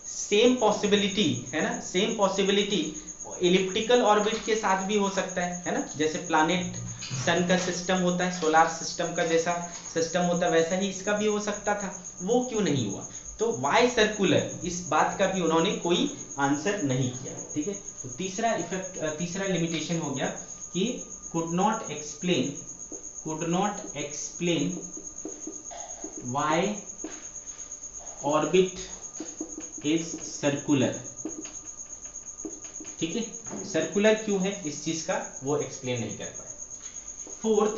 सेम पॉसिबिलिटी, है ना, सेम पॉसिबिलिटी इलिप्टिकल ऑर्बिट के साथ भी हो सकता है ना, जैसे प्लैनेट सन का सिस्टम होता है, सोलार सिस्टम का जैसा सिस्टम होता है, वैसा ही इसका भी हो सकता था, वो क्यों नहीं हुआ। तो वाई सर्कुलर, इस बात का भी उन्होंने कोई आंसर नहीं किया, ठीक है। तो तीसरा लिमिटेशन हो गया कि could not explain why orbit is circular, ठीक है, सर्कुलर क्यों है इस चीज का वो एक्सप्लेन नहीं कर पाए। फोर्थ,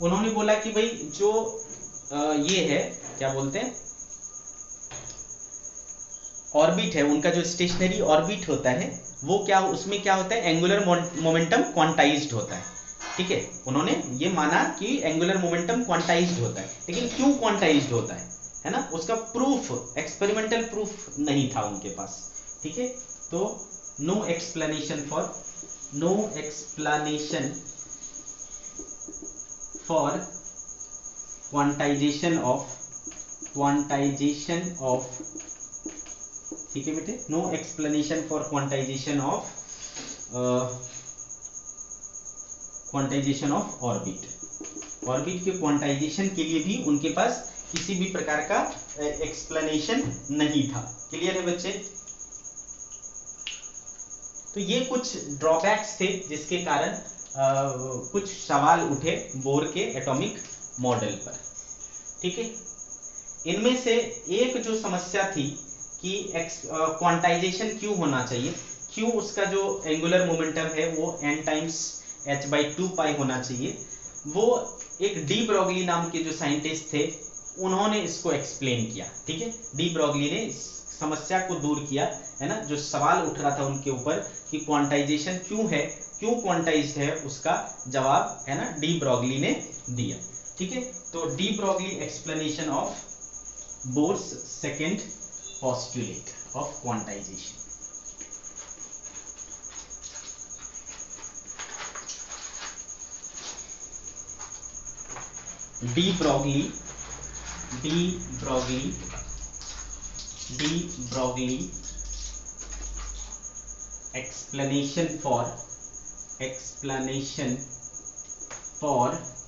उन्होंने बोला कि भाई जो ये है क्या बोलते हैं, ऑर्बिट है, उनका जो स्टेशनरी ऑर्बिट होता है वो क्या, उसमें क्या होता है, एंगुलर मोमेंटम क्वांटाइज्ड होता है, ठीक है। उन्होंने ये माना कि एंगुलर मोमेंटम क्वांटाइज्ड होता है, लेकिन क्यों क्वांटाइज्ड होता है ना, उसका प्रूफ, एक्सपेरिमेंटल प्रूफ नहीं था उनके पास, ठीक है। तो no explanation for quantization of, ठीक है बेटे, no explanation for quantization of orbit के क्वांटाइजेशन के लिए भी उनके पास किसी भी प्रकार का एक्सप्लेनेशन नहीं था। क्लियर है बच्चे? तो ये कुछ ड्रॉबैक्स थे जिसके कारण कुछ सवाल उठे बोर के एटॉमिक मॉडल पर, ठीक है। इनमें से एक जो समस्या थी कि क्वांटाइजेशन क्यों होना चाहिए, क्यों उसका जो एंगुलर मोमेंटम है वो n टाइम्स h/2 होना चाहिए, वो एक डी ब्रॉगली नाम के जो साइंटिस्ट थे उन्होंने इसको एक्सप्लेन किया। ठीक है, डी ब्रॉगली ने इस समस्या को दूर किया, है ना, जो सवाल उठ रहा था उनके ऊपर कि क्वांटाइजेशन क्यों है, क्यों क्वांटाइज्ड है, उसका जवाब, है ना, डी ब्रॉगली ने दिया। ठीक है, तो de Broglie explanation of bourse second postulate of quantization. De Broglie explanation for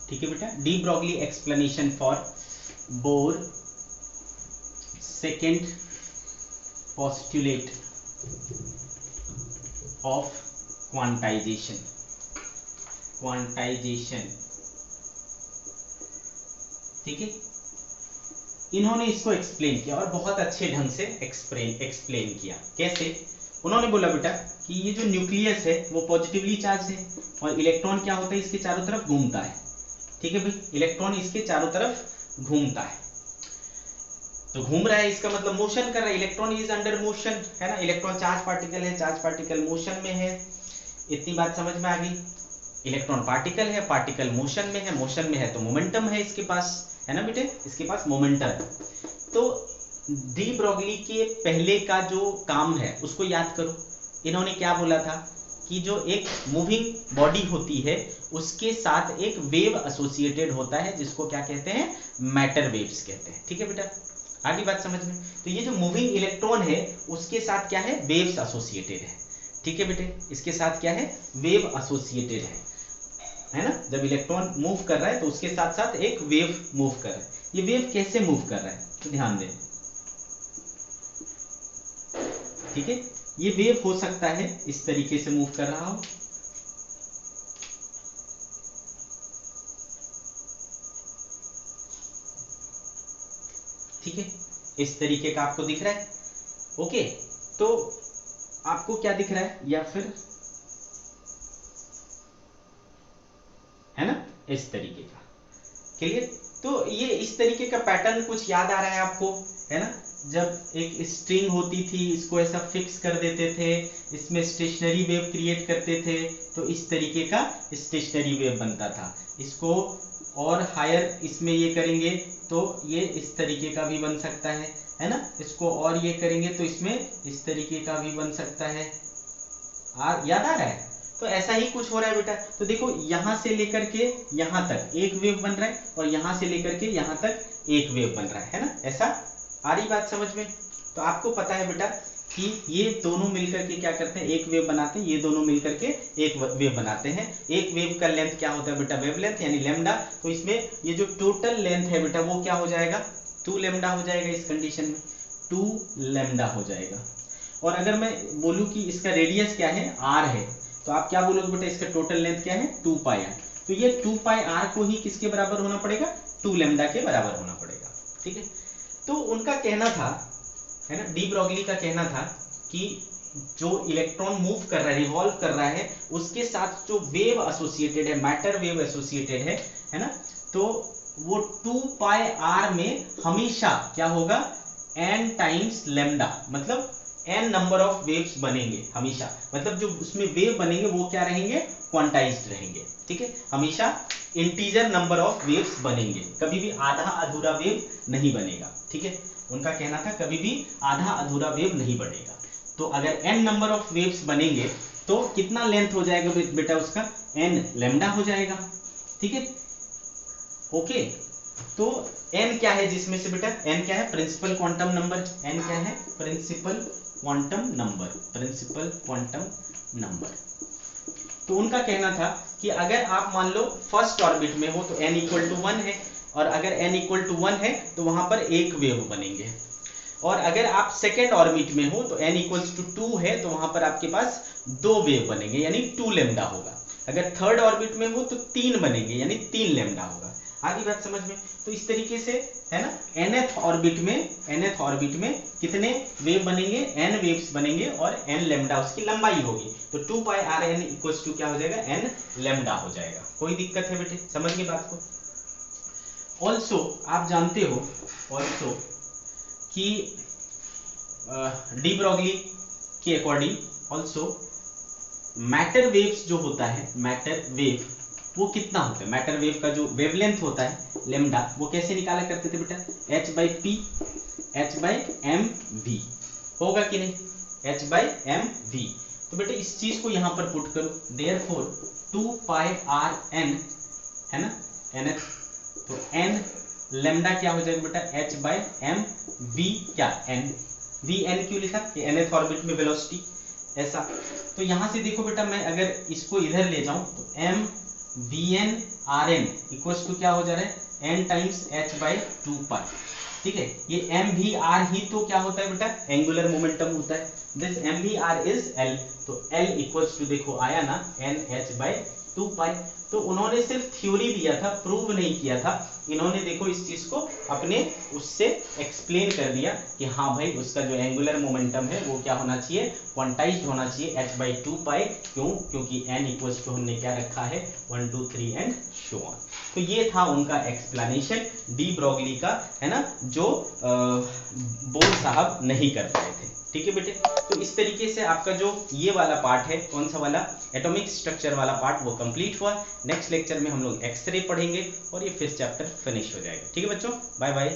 ठीक है बेटा, de Broglie explanation for bore second postulate of quantization. ठीक है, इन्होंने इसको एक्सप्लेन किया और बहुत अच्छे ढंग से एक्सप्लेन किया। कैसे? उन्होंने बोला बेटा कि ये जो न्यूक्लियस है वो पॉजिटिवली चार्ज है और इलेक्ट्रॉन क्या होता है, इसके चारों तरफ घूमता है। ठीक है भाई, इलेक्ट्रॉन इसके चारों तरफ घूमता है, तो घूम रहा है, इसका मतलब मोशन कर रहा है। इलेक्ट्रॉन इज अंडर मोशन, है ना, इलेक्ट्रॉन चार्ज पार्टिकल है, चार्ज पार्टिकल मोशन में है। इतनी बात समझ में आ गई। इलेक्ट्रॉन पार्टिकल है, पार्टिकल मोशन में है, मोशन में है तो मोमेंटम है इसके पास, है ना बेटे, इसके पास मोमेंटम है। तो डी ब्रॉगली के पहले का जो काम है उसको याद करो। इन्होंने क्या बोला था कि जो एक मूविंग बॉडी होती है उसके साथ एक वेव एसोसिएटेड होता है, जिसको क्या कहते हैं, मैटर वेव्स कहते हैं। ठीक है बेटा, आगे बात समझ में। तो ये जो मूविंग इलेक्ट्रॉन है उसके साथ क्या है, वेव्स एसोसिएटेड है। ठीक है बेटे, इसके साथ क्या है, वेव एसोसिएटेड है ना। जब इलेक्ट्रॉन मूव कर रहा है तो उसके साथ साथ एक वेव मूव कर रहा है। ये वेव कैसे मूव कर रहा है, तो ध्यान दें। ठीक है, ये वेव हो सकता है इस तरीके से मूव कर रहा हो, ठीक है, इस तरीके का आपको दिख रहा है। ओके, तो आपको क्या दिख रहा है, या फिर, है ना, इस तरीके का। क्लियर? तो ये इस तरीके का पैटर्न कुछ याद आ रहा है आपको, है ना। जब एक स्ट्रिंग होती थी, इसको ऐसा फिक्स कर देते थे, इसमें स्टेशनरी वेव क्रिएट करते थे, तो इस तरीके का स्टेशनरी वेव बनता था। इसको और हायर इसमें ये करेंगे तो ये इस तरीके का भी बन सकता है ना। इसको और ये करेंगे तो इसमें इस तरीके का भी बन सकता है। याद आ रहा है? तो ऐसा ही कुछ हो रहा है बेटा। तो देखो, यहां से लेकर के यहां तक एक वेव बन रहा है और यहां से लेकर के यहां तक एक वेव बन रहा है ना। ऐसा आ रही बात समझ में? तो आपको पता है बेटा कि ये दोनों मिलकर के क्या करते हैं, एक वेव बनाते हैं। ये दोनों मिलकर के एक वेव बनाते हैं। एक वेव का लेंथ क्या होता है बेटा, वेवलेंथ यानी लैम्डा। तो इसमें ये जो टोटल लेंथ है बेटा वो क्या हो जाएगा, 2 लैम्डा हो जाएगा। इस कंडीशन में 2 लैम्डा हो जाएगा। और अगर मैं बोलूं कि इसका रेडियस क्या है, r है, तो आप क्या बोलोगे बेटा, इसका टोटल लेंथ क्या है, 2 पाई r। तो ये 2 पाई r को ही किसके बराबर होना पड़ेगा, 2 लैम्डा के बराबर होना पड़ेगा। ठीक है, तो उनका कहना था, है ना, डी ब्रॉगली का कहना था कि जो इलेक्ट्रॉन मूव कर रहा है, रिवॉल्व कर रहा है, उसके साथ जो वेव एसोसिएटेड है, मैटर वेव एसोसिएटेड है ना, तो वो 2 पाई r में हमेशा क्या होगा, n टाइम्स लैम्डा, मतलब n नंबर ऑफ वेव्स बनेंगे हमेशा। मतलब जो उसमें वेव बनेंगे वो क्या रहेंगे, क्वांटाइज्ड रहेंगे। ठीक है, हमेशा इंटीजर नंबर ऑफ वेव्स बनेंगे, कभी भी आधा अधूरा वेव नहीं बनेगा। ठीक है, उनका कहना था कभी भी आधा अधूरा वेव नहीं बनेगा। तो अगर n नंबर ऑफ वेव्स बनेंगे तो कितना लेंथ हो जाएगा बेटा, उसका n लैम्डा हो जाएगा। ठीक है, ओके। तो n क्या है जिसमें से बेटा, n क्या है, प्रिंसिपल क्वांटम नंबर। n क्या है, principal quantum number, principal quantum number. तो उनका कहना था कि अगर आप मान लो फर्स्ट ऑर्बिट में हो तो n इक्वल टू 1 है, और अगर n इक्वल टू 1 है तो वहां पर एक वेव बनेंगे। और अगर आप सेकेंड ऑर्बिट में हो तो n इक्वल्स टू 2 है तो वहां पर आपके पास 2 वेव बनेंगे, यानी 2 लैम्डा होगा। अगर थर्ड ऑर्बिट में हो तो 3 बनेंगे, यानी 3 लैम्डा होगा। आगे बात समझ में। तो इस तरीके से है ना, nth ऑर्बिट में कितने वेव बनेंगे, n वेव्स बनेंगे और n लैम्डा उसकी लंबाई होगी। तो 2 पाई r n इक्वल्स टू क्या हो जाएगा, n लैम्डा हो जाएगा। कोई दिक्कत है बेटे, समझ गए बात को। ऑल्सो आप जानते हो ऑल्सो कि डी ब्रॉगली के अकॉर्डिंग ऑल्सो मैटर वेव्स जो होता है, मैटर वेव वो कितना होता है, मैटर वेव का जो वेवलेंथ होता है लेमडा, वो कैसे निकाला करते थे बेटा, h by p h by m v, होगा कि नहीं, h बाई एम वी। तो बेटे इस चीज को यहां पर पुट करो, देयरफॉर 2 पाई आर एन है ना, एन एच, तो n लेमडा क्या हो जाएगा बेटा, h बाई एम वी, क्या n, वी एन क्यों लिखा, कि nth ऑर्बिट में वेलोसिटी ऐसा। तो यहां से देखो बेटा, मैं अगर इसको इधर ले जाऊं तो m v n r n equals to क्या हो जा रहा है, n times h by 2 pi, ठीक है। ये एम वी आर ही तो क्या होता है बेटा, एंगुलर मोमेंटम होता है। This m v r is L, तो एल इक्वल्स टू देखो आया ना एन एच बाई 2 पाई। तो उन्होंने सिर्फ थ्योरी दिया था, प्रूव नहीं किया था। इन्होंने देखो इस चीज को अपने उससे एक्सप्लेन कर दिया कि हाँ भाई उसका जो एंगुलर मोमेंटम है वो क्या होना चाहिए, क्वांटाइज्ड होना चाहिए h बाई 2 पाई। क्यों, क्योंकि n इक्वल्स टू हमने क्या रखा है 1 2 3 एंड सो ऑन। तो ये था उनका एक्सप्लेनेशन डी ब्रॉगली का, है ना, जो बोर साहब नहीं कर पाए थे। ठीक है बेटे, तो इस तरीके से आपका जो ये वाला पार्ट है, कौन सा वाला, एटॉमिक स्ट्रक्चर वाला पार्ट, वो कंप्लीट हुआ। नेक्स्ट लेक्चर में हम लोग एक्सरे पढ़ेंगे और ये 5th चैप्टर फिनिश हो जाएगा। ठीक है बच्चों, बाय बाय।